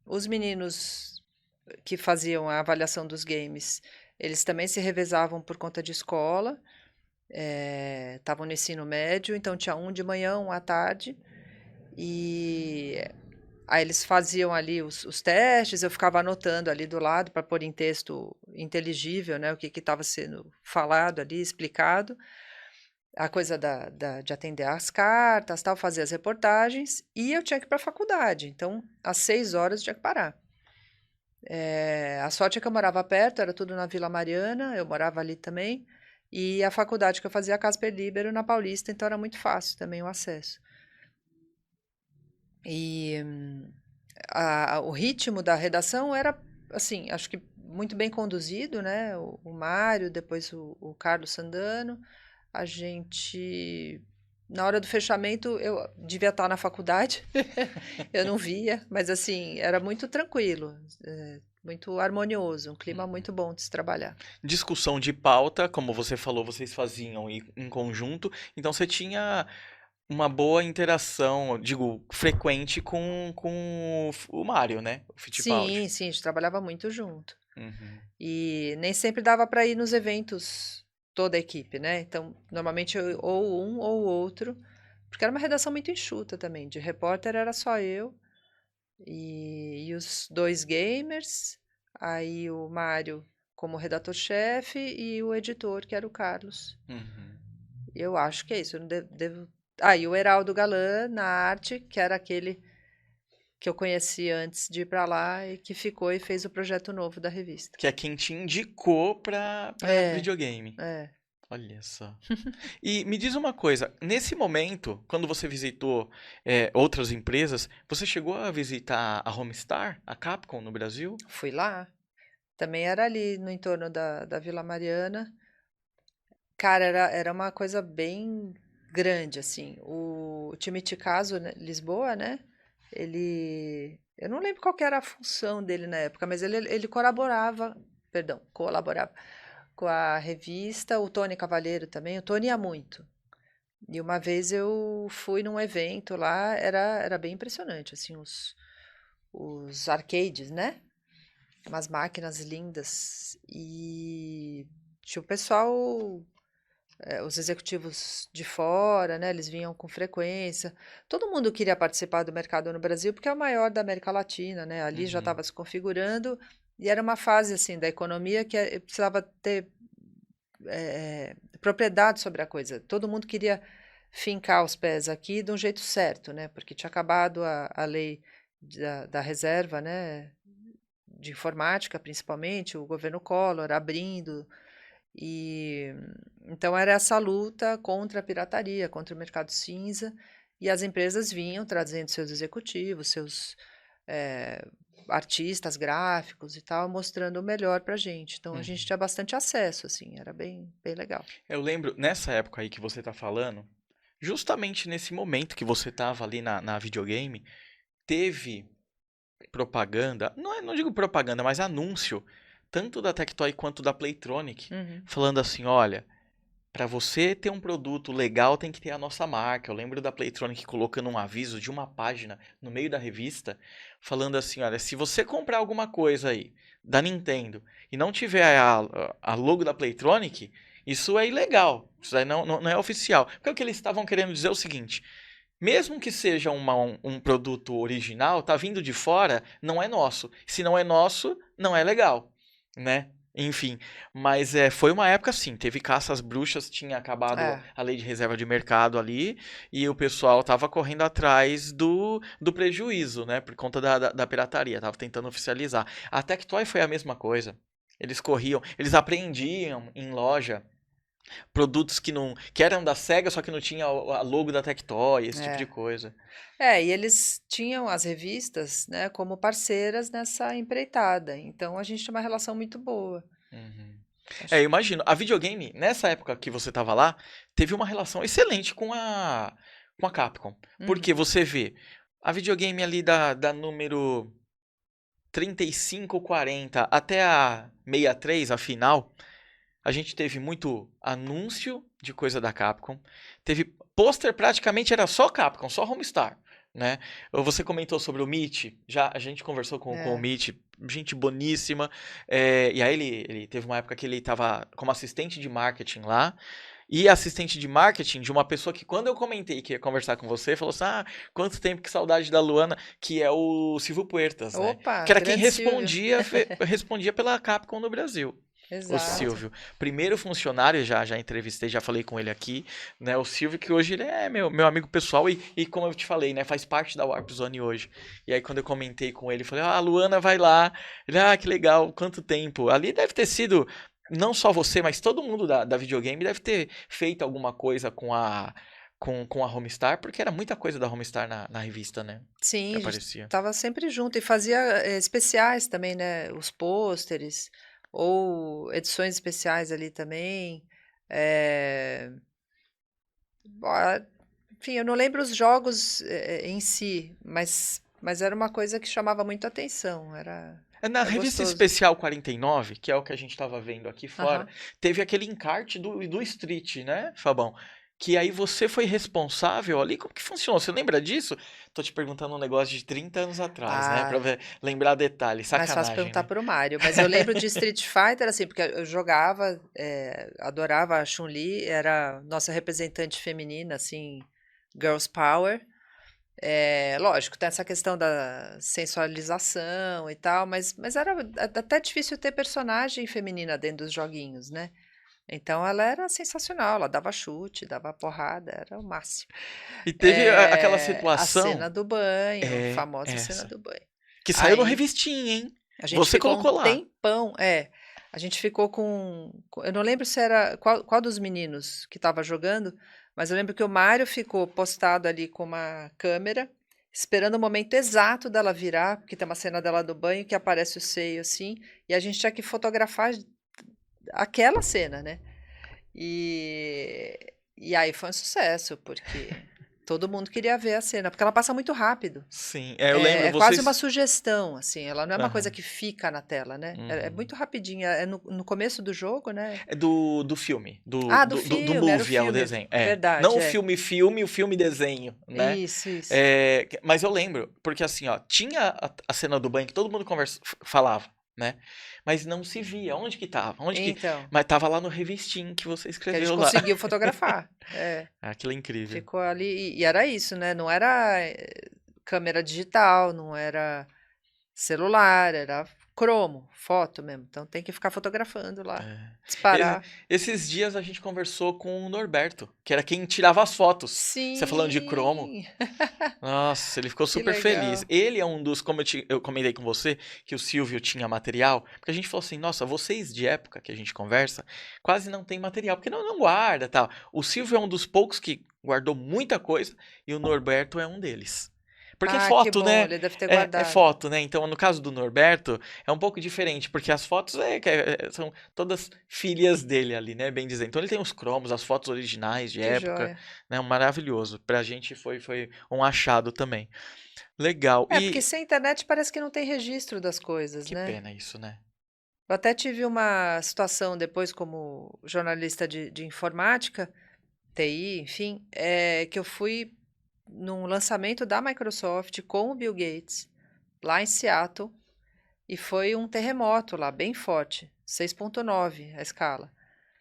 os meninos que faziam a avaliação dos games, eles também se revezavam por conta de escola, estavam no ensino médio, então tinha um de manhã, um à tarde, e aí eles faziam ali os testes, eu ficava anotando ali do lado para pôr em texto inteligível, né, o que estava sendo falado ali, explicado, a coisa de atender as cartas, tal, fazer as reportagens, e eu tinha que ir para a faculdade, então às 6 horas eu tinha que parar. A sorte é que eu morava perto, era tudo na Vila Mariana, eu morava ali também, e a faculdade que eu fazia, a Casper Libero, na Paulista, então era muito fácil também o acesso. E o ritmo da redação era, assim, acho que muito bem conduzido, né? O Mário, depois o Carlos Sandano. A gente, na hora do fechamento, eu devia estar na faculdade, eu não via, mas assim, era muito tranquilo, muito harmonioso, um clima muito bom de se trabalhar. Discussão de pauta, como você falou, vocês faziam em conjunto, então você tinha uma boa interação, digo, frequente com o Mário, né? O Fittipaldi. Sim, sim, a gente trabalhava muito junto. Uhum. E nem sempre dava para ir nos eventos toda a equipe, né? Então, normalmente ou um ou outro, porque era uma redação muito enxuta também. De repórter era só eu e os dois gamers, aí o Mário como redator-chefe e o editor, que era o Carlos. Uhum. Eu acho que é isso. Eu não devo. Ah, e o Heraldo Galan na arte, que era aquele que eu conheci antes de ir para lá e que ficou e fez o projeto novo da revista. Que é quem te indicou pra É, videogame. é. Olha só. E me diz uma coisa, nesse momento, quando você visitou outras empresas, você chegou a visitar a Homestar, a Capcom no Brasil? Fui lá. Também era ali no entorno da Vila Mariana. Cara, era uma coisa bem grande, assim. O time Ticazo, né, Lisboa, né? Ele. Eu não lembro qual que era a função dele na época, mas ele colaborava, perdão, colaborava com a revista, o Tony Cavalheiro também. O Tony ia muito. E uma vez eu fui num evento lá, era bem impressionante, assim, os arcades, né? Umas máquinas lindas. E tinha o pessoal, os executivos de fora, né? Eles vinham com frequência. Todo mundo queria participar do mercado no Brasil, porque é o maior da América Latina, né? Ali já Uhum. estava se configurando e era uma fase assim da economia que precisava ter propriedade sobre a coisa. Todo mundo queria fincar os pés aqui de um jeito certo, né? Porque tinha acabado a lei da reserva, né? De informática, principalmente, o governo Collor abrindo. E então era essa luta contra a pirataria, contra o mercado cinza, e as empresas vinham trazendo seus executivos, seus artistas gráficos e tal, mostrando o melhor pra gente. Então a gente tinha bastante acesso, assim, era bem, bem legal. Eu lembro, nessa época aí que você tá falando, justamente nesse momento que você tava ali na videogame, teve propaganda, não digo propaganda, mas anúncio, tanto da Tectoy quanto da Playtronic, Uhum. falando assim, olha, para você ter um produto legal tem que ter a nossa marca. Eu lembro da Playtronic colocando um aviso de uma página no meio da revista, falando assim, olha, se você comprar alguma coisa aí da Nintendo e não tiver a logo da Playtronic, isso é ilegal, isso aí não é oficial. Porque o que eles estavam querendo dizer é o seguinte, mesmo que seja um produto original, tá vindo de fora, não é nosso. Se não é nosso, não é legal, né? Enfim, mas foi uma época assim, teve caça às bruxas, tinha acabado É, a lei de reserva de mercado ali, e o pessoal tava correndo atrás do prejuízo, né? Por conta da pirataria, tava tentando oficializar. A Tectoy foi a mesma coisa. Eles corriam, eles apreendiam em loja produtos que eram da Sega, só que não tinha a logo da Tectoy, esse tipo de é. coisa. E eles tinham as revistas, né, como parceiras nessa empreitada. Então a gente tinha uma relação muito boa. Uhum. Eu Acho. imagino. A videogame, nessa época que você tava lá, teve uma relação excelente com a Capcom. Uhum. Porque você vê, a videogame ali da número 35, 40 até a 63, a final, a gente teve muito anúncio de coisa da Capcom. Teve pôster, praticamente era só Capcom, só Homestar, né? Você comentou sobre o Mitch, já a gente conversou com o É. Mitch, gente boníssima. E aí ele teve uma época que ele estava como assistente de marketing lá. E assistente de marketing de uma pessoa que, quando eu comentei que ia conversar com você, falou assim: Ah, quanto tempo, que saudade da Luana, que é o Silvio Puertas, né? Opa, Que era quem grande Silvio. respondia pela Capcom no Brasil. O Exato. Silvio, primeiro funcionário, já entrevistei, já falei com ele aqui, né? O Silvio, que hoje ele é meu amigo pessoal e como eu te falei, né? Faz parte da Warp Zone hoje. E aí quando eu comentei com ele, falei, a Luana vai lá. Ele, que legal, quanto tempo. Ali deve ter sido, não só você, mas todo mundo da videogame deve ter feito alguma coisa com a Homestar, porque era muita coisa da Homestar na revista, né? Que Sim, a gente aparecia. estava sempre junto e fazia especiais também, né? Os pôsteres ou edições especiais ali também. eh, ah, Enfim, eu não lembro os jogos em si, mas era uma coisa que chamava muito atenção. Na Era revista gostoso. especial 49, que é o que a gente estava vendo aqui fora, Aham. teve aquele encarte do Street, né, Fabão? Que aí você foi responsável ali. Como que funcionou? Você lembra disso? Tô te perguntando um negócio de 30 anos atrás, né? Pra Ah, lembrar detalhes. mais fácil Sacanagem, perguntar né? para o Mário. Mas eu lembro de Street Fighter, assim, porque eu jogava, adorava a Chun-Li, era nossa representante feminina, assim, Girls Power. Lógico, tem essa questão da sensualização e tal, mas era até difícil ter personagem feminina dentro dos joguinhos, né? Então ela era sensacional, ela dava chute, dava porrada, era o máximo. E teve aquela A cena situação, do banho, é famosa cena essa, do banho. que saiu no Aí revistinha, hein? a gente Você ficou um colocou lá. tempão, a gente ficou eu não lembro se era qual dos meninos que estava jogando, mas eu lembro que o Mário ficou postado ali com uma câmera, esperando o momento exato dela virar, porque tem uma cena dela do banho que aparece o seio assim, e a gente tinha que fotografar aquela cena, né? E aí foi um sucesso, porque todo mundo queria ver a cena, porque ela passa muito rápido. Sim, eu lembro, É quase uma vocês... sugestão, assim, ela não é uma coisa Aham, que fica na tela, né? É uhum. muito rapidinho, é no começo do jogo, né? É do filme, Ah, do do filme, era o movie, é o filme, desenho. Não verdade, o filme, o filme desenho, né? Isso, isso. Mas eu lembro, porque assim, ó, tinha a cena do banho que todo mundo falava, né? Mas não se via. Onde que tava? Então, Mas tava lá no revistinho que você que a gente escreveu lá. conseguiu fotografar. Aquilo é incrível. Ficou ali, e era isso, né? Não era câmera digital, não era celular, era cromo, foto mesmo. Então tem que ficar fotografando lá, Es- disparar. Esses dias a gente conversou com o Norberto, que era quem tirava as fotos. Você falando de cromo. Sim, Nossa, ele ficou que super feliz. legal. Ele é um dos, como eu comentei com você, que o Silvio tinha material, porque a gente falou assim, nossa, vocês de época que a gente conversa, quase não tem material, porque não guarda, tal. O Silvio é um dos poucos que guardou muita coisa e o Norberto é um deles. Porque é Ah, que foto, bom, né? ele deve ter É guardado. foto, né? Então, no caso do Norberto, é um pouco diferente, porque as fotos são todas filhas dele ali, né? Bem dizendo. Então, ele tem os cromos, as fotos originais de Que época, joia. né? Maravilhoso. Pra gente foi um achado também. Legal. É, porque E sem internet parece que não tem registro das coisas, que né? pena isso, né? Eu até tive uma situação depois como jornalista de informática, TI, enfim, que eu fui num lançamento da Microsoft com o Bill Gates, lá em Seattle, e foi um terremoto lá, bem forte, 6,9 a escala.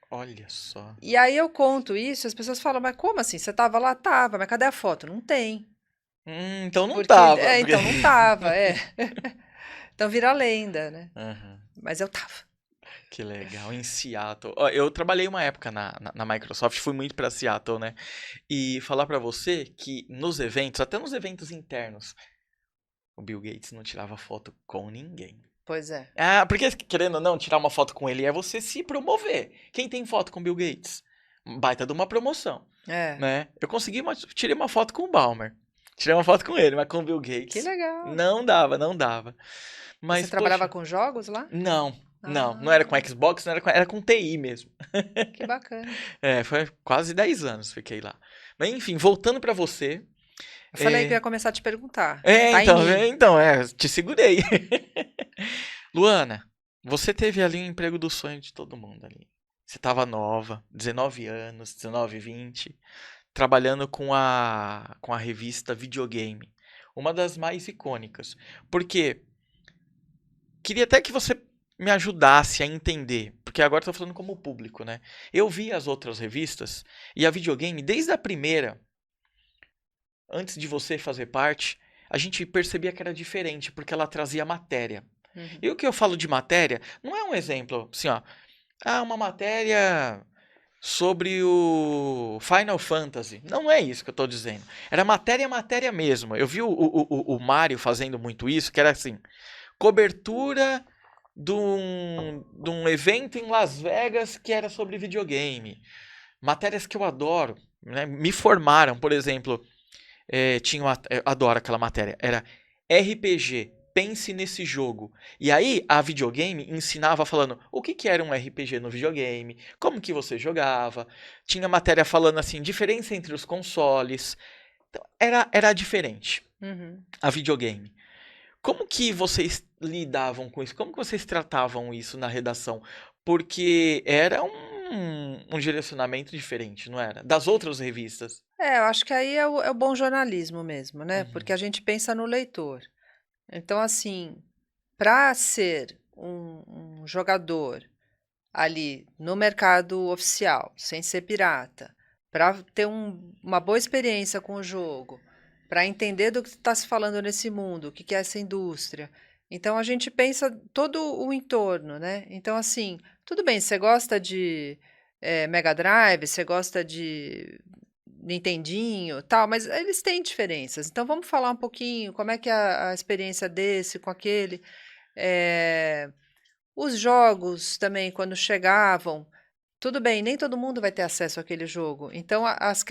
Olha só. E aí eu conto isso, as pessoas falam, mas como assim? Você estava lá? Tava, mas cadê a foto? Não tem. Então não Porque, tava. então não tava, Então vira lenda, né? Aham. Mas eu tava. Que legal, em Seattle. Ó, eu trabalhei uma época na Microsoft, fui muito pra Seattle, né? E falar pra você que nos eventos, até nos eventos internos, o Bill Gates não tirava foto com ninguém. Pois é. Ah, porque querendo ou não, tirar uma foto com ele é você se promover. Quem tem foto com Bill Gates? Baita de uma promoção, É, né? Eu tirei uma foto com o Balmer. Tirei uma foto com ele, mas com o Bill que Gates legal. não dava, não dava. Você Mas, trabalhava poxa, com jogos lá? não era com Ah, Xbox, não era era com TI mesmo. que bacana. É, foi quase 10 anos fiquei lá. Mas enfim, voltando pra você. Eu falei que eu É, ia começar a te perguntar. Tá em mim. te segurei. Luana, você teve ali um emprego do sonho de todo mundo ali. Você tava nova, 19 anos, 19, 20, trabalhando com a revista Videogame. Uma das mais icônicas. Porque queria até que você me ajudasse a entender, porque agora eu tô falando como público, né? Eu vi as outras revistas e a Videogame, desde a primeira, antes de você fazer parte, a gente percebia que era diferente, porque ela trazia matéria. Uhum. E o que eu falo de matéria, não é um exemplo, assim, ó, uma matéria sobre o Final Fantasy. Não é isso que eu tô dizendo. Era matéria, matéria mesmo. Eu vi o Mario fazendo muito isso, que era assim, cobertura de um evento em Las Vegas que era sobre videogame. Matérias que eu adoro, né? Me formaram, por exemplo, adoro aquela matéria, era RPG, pense nesse jogo. E aí a videogame ensinava falando o que era um RPG no videogame, como que você jogava. Tinha matéria falando assim, diferença entre os consoles. Então, era diferente Uhum. a videogame. Como que vocês lidavam com isso? Como que vocês tratavam isso na redação? Porque era um direcionamento diferente, não era? Das outras revistas. Eu acho que aí é o bom jornalismo mesmo, né? Porque Uhum, a gente pensa no leitor. Então, assim, para ser um jogador ali no mercado oficial, sem ser pirata, para ter uma boa experiência com o jogo, para entender do que está se falando nesse mundo, o que que é essa indústria. Então a gente pensa todo o entorno, né? Então, assim, tudo bem, você gosta de Mega Drive, você gosta de Nintendinho, tal, mas eles têm diferenças. Então vamos falar um pouquinho como é que é a experiência desse com aquele. Eh, os jogos também, quando chegavam, tudo bem, nem todo mundo vai ter acesso àquele jogo. Então, as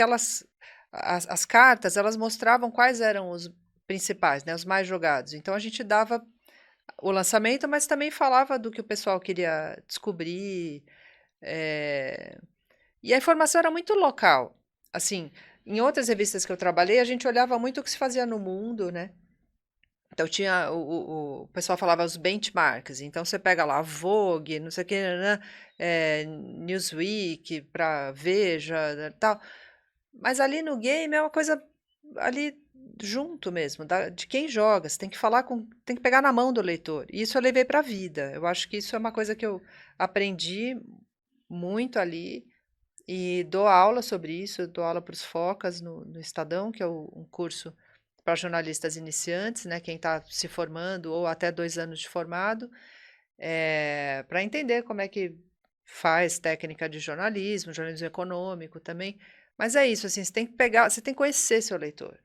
cartas, elas mostravam quais eram os principais, né, os mais jogados. Então, a gente dava o lançamento, mas também falava do que o pessoal queria descobrir. eh, E a informação era muito local. Assim, em outras revistas que eu trabalhei, a gente olhava muito o que se fazia no mundo, né? Então tinha o pessoal falava os benchmarks. Então você pega lá a Vogue, não sei o que, né? Newsweek, para Veja, né, tal. Mas ali no game é uma coisa ali junto mesmo, de quem joga. Você tem que falar com, tem que pegar na mão do leitor. E isso eu levei para a vida. Eu acho que isso é uma coisa que eu aprendi muito ali e dou aula sobre isso. Eu dou aula para os Focas no Estadão, que é um curso para jornalistas iniciantes, né, quem está se formando ou até 2 anos de formado, para entender como é que faz técnica de jornalismo, jornalismo econômico também. Mas é isso, assim, você tem que pegar, você tem que conhecer seu leitor.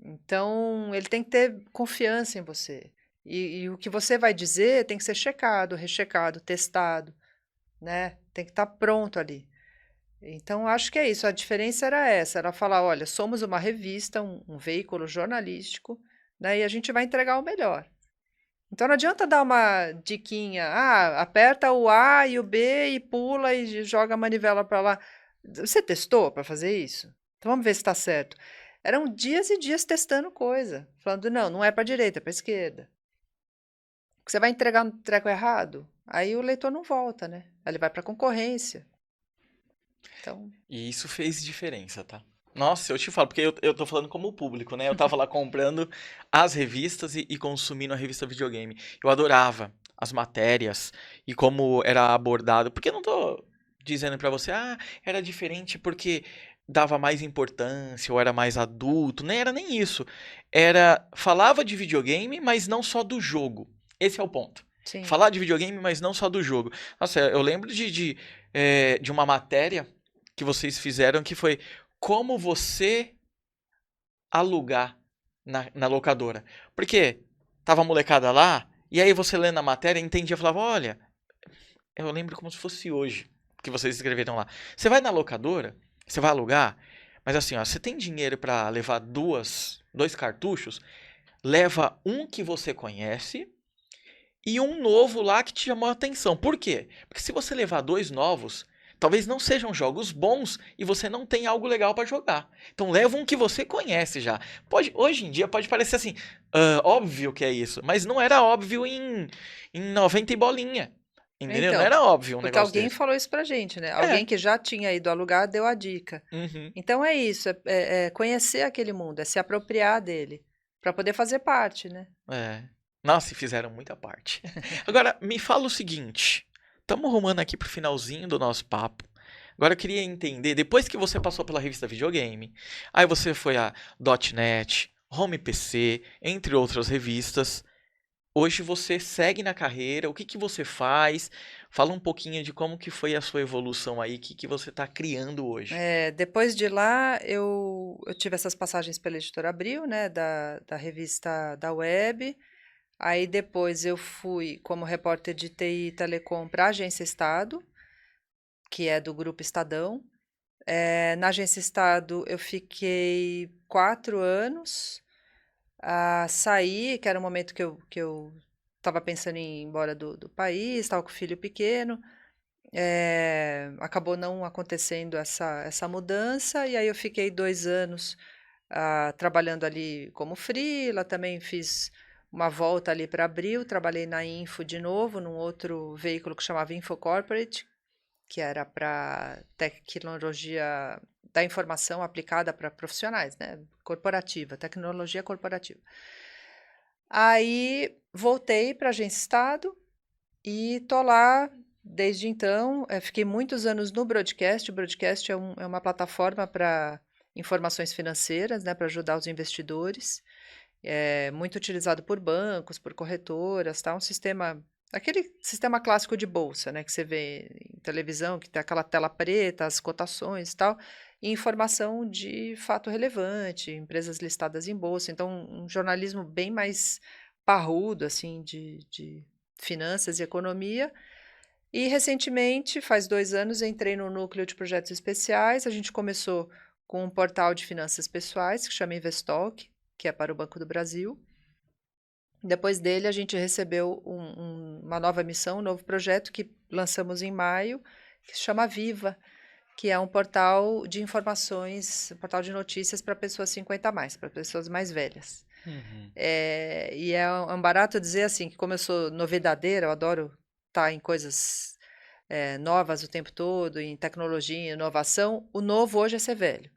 Então, ele tem que ter confiança em você. E o que você vai dizer tem que ser checado, rechecado, testado, né? Tem que estar pronto ali. Então, acho que é isso. A diferença era essa, era falar, olha, somos uma revista, um veículo jornalístico, né, e a gente vai entregar o melhor. Então não adianta dar uma diquinha, aperta o A e o B e pula e joga a manivela para lá. Você testou para fazer isso? Então vamos ver se está certo. Eram dias e dias testando coisa, falando, não, não é para a direita, é para a esquerda. Você vai entregar um treco errado, aí o leitor não volta, né? Aí ele vai para a concorrência. Então, E isso fez diferença, tá? Nossa, eu te falo, porque eu tô falando como público, né? Eu tava lá comprando as revistas e consumindo a revista videogame. Eu adorava as matérias e como era abordado. Porque eu não tô dizendo pra você, era diferente porque dava mais importância ou era mais adulto. Nem era nem isso. Era, falava de videogame, mas não só do jogo. Esse é o ponto. sim. Falar de videogame, mas não só do jogo. Nossa, eu lembro de uma matéria que vocês fizeram que foi como você alugar na locadora. Porque tava a molecada lá, e aí você lendo a matéria, entendia, falava, olha, eu lembro como se fosse hoje, que vocês escreveram lá. Você vai na locadora, você vai alugar, mas assim, ó, você tem dinheiro para levar dois cartuchos, leva um que você conhece e um novo lá que te chamou a atenção. Por quê? Porque se você levar dois novos, talvez não sejam jogos bons e você não tem algo legal para jogar. Então leva um que você conhece já. Hoje em dia pode parecer assim, óbvio que é isso, mas não era óbvio em 90 e bolinha. Entendeu? Não Então, era óbvio um porque negócio alguém desse. falou isso pra gente, né? É. Alguém que já tinha ido alugar deu a dica. Uhum. Então é isso, é conhecer aquele mundo, é se apropriar dele, para poder fazer parte, né? É. Nossa, e fizeram muita parte. Agora, me fala o seguinte. Estamos rumando aqui pro finalzinho do nosso papo. Agora eu queria entender, depois que você passou pela revista Videogame, aí você foi a .NET, Home PC, entre outras revistas. Hoje você segue na carreira, o que que você faz? Fala um pouquinho de como que foi a sua evolução aí, o que que você está criando hoje. Depois de lá, eu tive essas passagens pela Editora Abril, né, da revista da Web. Aí depois eu fui como repórter de TI e Telecom para a Agência Estado, que é do Grupo Estadão. Na Agência Estado eu fiquei 4 anos. Saí, que era o momento que eu estava pensando em ir embora do país, estava com o filho pequeno. Acabou não acontecendo essa mudança, e aí eu fiquei 2 anos trabalhando ali como freela, também fiz uma volta ali para Abril, trabalhei na Info de novo, num outro veículo que chamava Info Corporate, que era para tecnologia da informação aplicada para profissionais, né? Corporativa, tecnologia corporativa. Aí voltei para a Agência Estado e tô lá desde então. Fiquei muitos anos no Broadcast. O Broadcast é uma plataforma para informações financeiras, né, para ajudar os investidores. É muito utilizado por bancos, por corretoras, tá? Um sistema, aquele sistema clássico de bolsa, né, que você vê em televisão, que tem aquela tela preta, as cotações e tal, e informação de fato relevante, empresas listadas em bolsa. Então, um jornalismo bem mais parrudo, assim, de finanças e economia. E recentemente, faz 2 anos, entrei no núcleo de projetos especiais. A gente começou com um portal de finanças pessoais que chama Investalk, que é para o Banco do Brasil. Depois dele, a gente recebeu uma nova missão, um novo projeto que lançamos em maio, que se chama Viva, que é um portal de informações, um portal de notícias para pessoas 50 a mais, para pessoas mais velhas. Uhum. E é um barato dizer assim, que como eu sou novidadeira, eu adoro estar em coisas novas o tempo todo, em tecnologia, em inovação, o novo hoje é ser velho.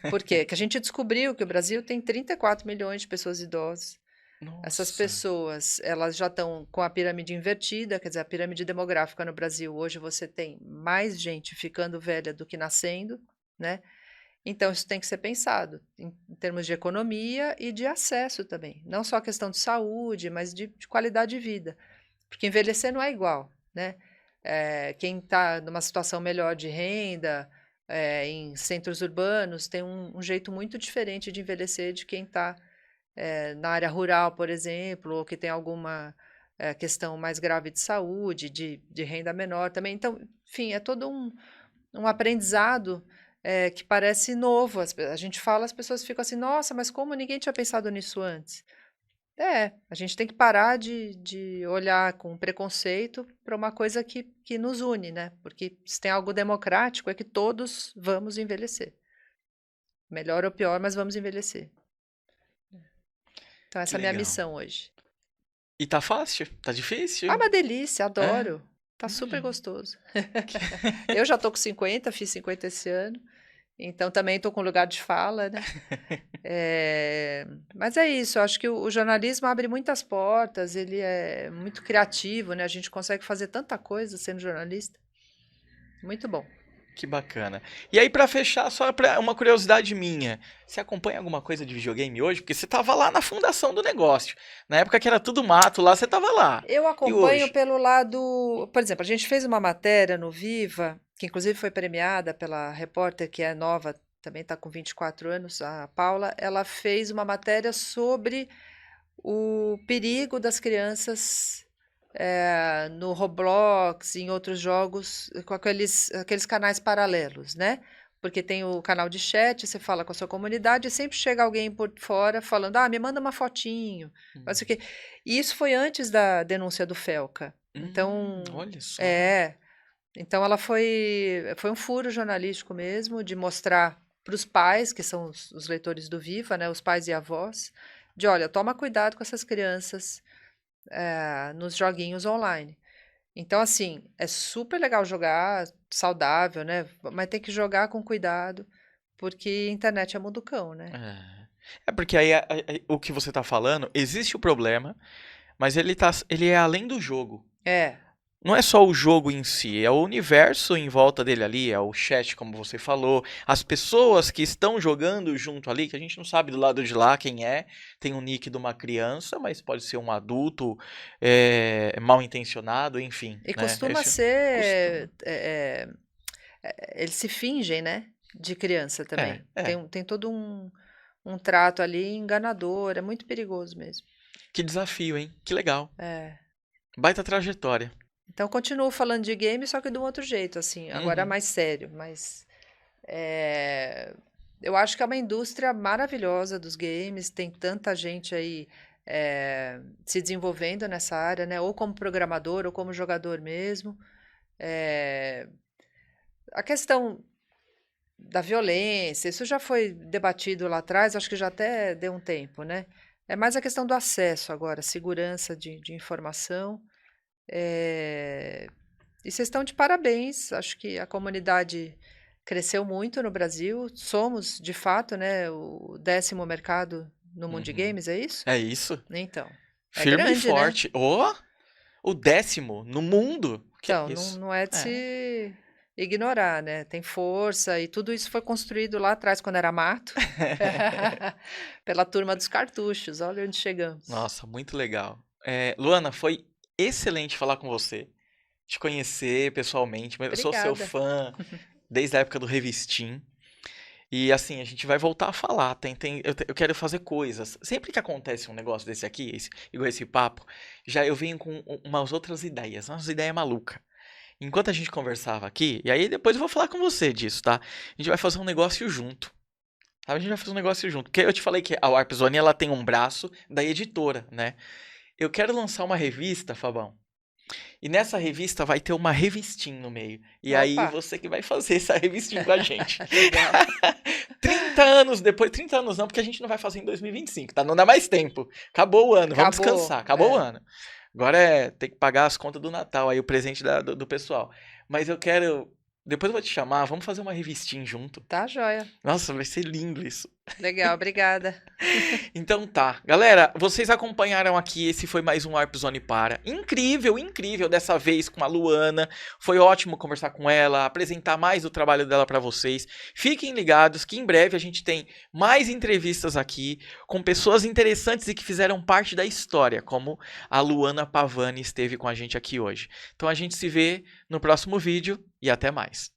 Por quê? Que a gente descobriu que o Brasil tem 34 milhões de pessoas idosas. Essas Nossa. pessoas, elas já estão com a pirâmide invertida, quer dizer, a pirâmide demográfica no Brasil, hoje você tem mais gente ficando velha do que nascendo, né? Então, isso tem que ser pensado em termos de economia e de acesso também. Não só a questão de saúde, mas de qualidade de vida. Porque envelhecer não é igual, né? Quem está numa situação melhor de renda, em centros urbanos, tem um jeito muito diferente de envelhecer de quem está na área rural, por exemplo, ou que tem alguma questão mais grave de saúde, de renda menor também. Então, enfim, é todo um aprendizado que parece novo. A gente fala, as pessoas ficam assim, nossa, mas como ninguém tinha pensado nisso antes? A gente tem que parar de olhar com preconceito para uma coisa que nos une, né? Porque se tem algo democrático é que todos vamos envelhecer. Melhor ou pior, mas vamos envelhecer. Então, Que essa é a minha legal. missão hoje. E tá fácil? Tá difícil? Ah, uma delícia, adoro. Tá super Imagino. gostoso. Eu já tô com 50, fiz 50 esse ano. Então, também tô com lugar de fala, né? Mas é isso, eu acho que o jornalismo abre muitas portas, ele é muito criativo, né? A gente consegue fazer tanta coisa sendo jornalista. Muito bom. Que bacana. E aí, pra fechar, só pra uma curiosidade minha. Você acompanha alguma coisa de videogame hoje? Porque você tava lá na fundação do negócio. Na época que era tudo mato lá, você tava lá. Eu E acompanho hoje? pelo lado. Por exemplo, a gente fez uma matéria no Viva, que inclusive foi premiada pela repórter que é nova, também está com 24 anos, a Paula. Ela fez uma matéria sobre o perigo das crianças no Roblox, em outros jogos, com aqueles canais paralelos, né? Porque tem o canal de chat, você fala com a sua comunidade e sempre chega alguém por fora falando, me manda uma fotinho, mas o quê. E isso foi antes da denúncia do Felca. Então, olha só. então ela foi um furo jornalístico mesmo, de mostrar para os pais, que são os leitores do Viva, né, os pais e avós, de olha, toma cuidado com essas crianças nos joguinhos online. Então, assim, é super legal jogar, saudável, né? Mas tem que jogar com cuidado, porque internet é mundo cão, né? É porque aí o que você tá falando, existe o problema, mas ele é além do jogo. Não é só o jogo em si, é o universo em volta dele ali, é o chat, como você falou, as pessoas que estão jogando junto ali, que a gente não sabe do lado de lá quem é, tem o nick de uma criança, mas pode ser um adulto mal intencionado, enfim. E né? costuma ser. Eles se fingem, né? De criança também. Tem todo um trato ali enganador, é muito perigoso mesmo. Que desafio, hein? Que legal. Baita trajetória. Então, continuo falando de game, só que de um outro jeito, assim. Agora é mais sério, mas... eu acho que é uma indústria maravilhosa dos games, tem tanta gente aí se desenvolvendo nessa área, né? Ou como programador, ou como jogador mesmo. A questão da violência, isso já foi debatido lá atrás, acho que já até deu um tempo, né? É mais a questão do acesso agora, segurança de informação. E vocês estão de parabéns, acho que a comunidade cresceu muito no Brasil, somos, de fato, né, o 10º mercado no mundo de games, é isso? É isso. Então, Firme grande, e forte. Né? O 10º no mundo. Que então, é isso? Não é de se ignorar, né? Tem força e tudo isso foi construído lá atrás, quando era mato, pela turma dos cartuchos, olha onde chegamos. Nossa, muito legal. Luana, foi excelente falar com você, te conhecer pessoalmente, mas eu sou seu fã desde a época do Revistim. E assim, a gente vai voltar a falar. Eu quero fazer coisas. Sempre que acontece um negócio desse aqui, igual esse papo, já eu venho com umas outras ideias, umas ideias malucas. Enquanto a gente conversava aqui, e aí depois eu vou falar com você disso, tá? A gente vai fazer um negócio junto. A gente vai fazer um negócio junto. Porque eu te falei que a Warp Zone, ela tem um braço da editora, né? Eu quero lançar uma revista, Fabão. E nessa revista vai ter uma revistinha no meio. E aí você que vai fazer essa revistinha com a gente. Legal. 30 anos depois, 30 anos não, porque a gente não vai fazer em 2025, tá? Não dá mais tempo. Acabou o ano, vamos descansar. Acabou o ano. Agora tem que pagar as contas do Natal, aí o presente do pessoal. Mas eu quero... Depois eu vou te chamar, vamos fazer uma revistinha junto. Tá, joia. Nossa, vai ser lindo isso. Legal, obrigada. Então tá. Galera, vocês acompanharam aqui, esse foi mais um Warp Zone Para. Incrível, incrível dessa vez com a Luana. Foi ótimo conversar com ela, apresentar mais do trabalho dela pra vocês. Fiquem ligados que em breve a gente tem mais entrevistas aqui com pessoas interessantes e que fizeram parte da história, como a Luana Pavani esteve com a gente aqui hoje. Então a gente se vê no próximo vídeo e até mais.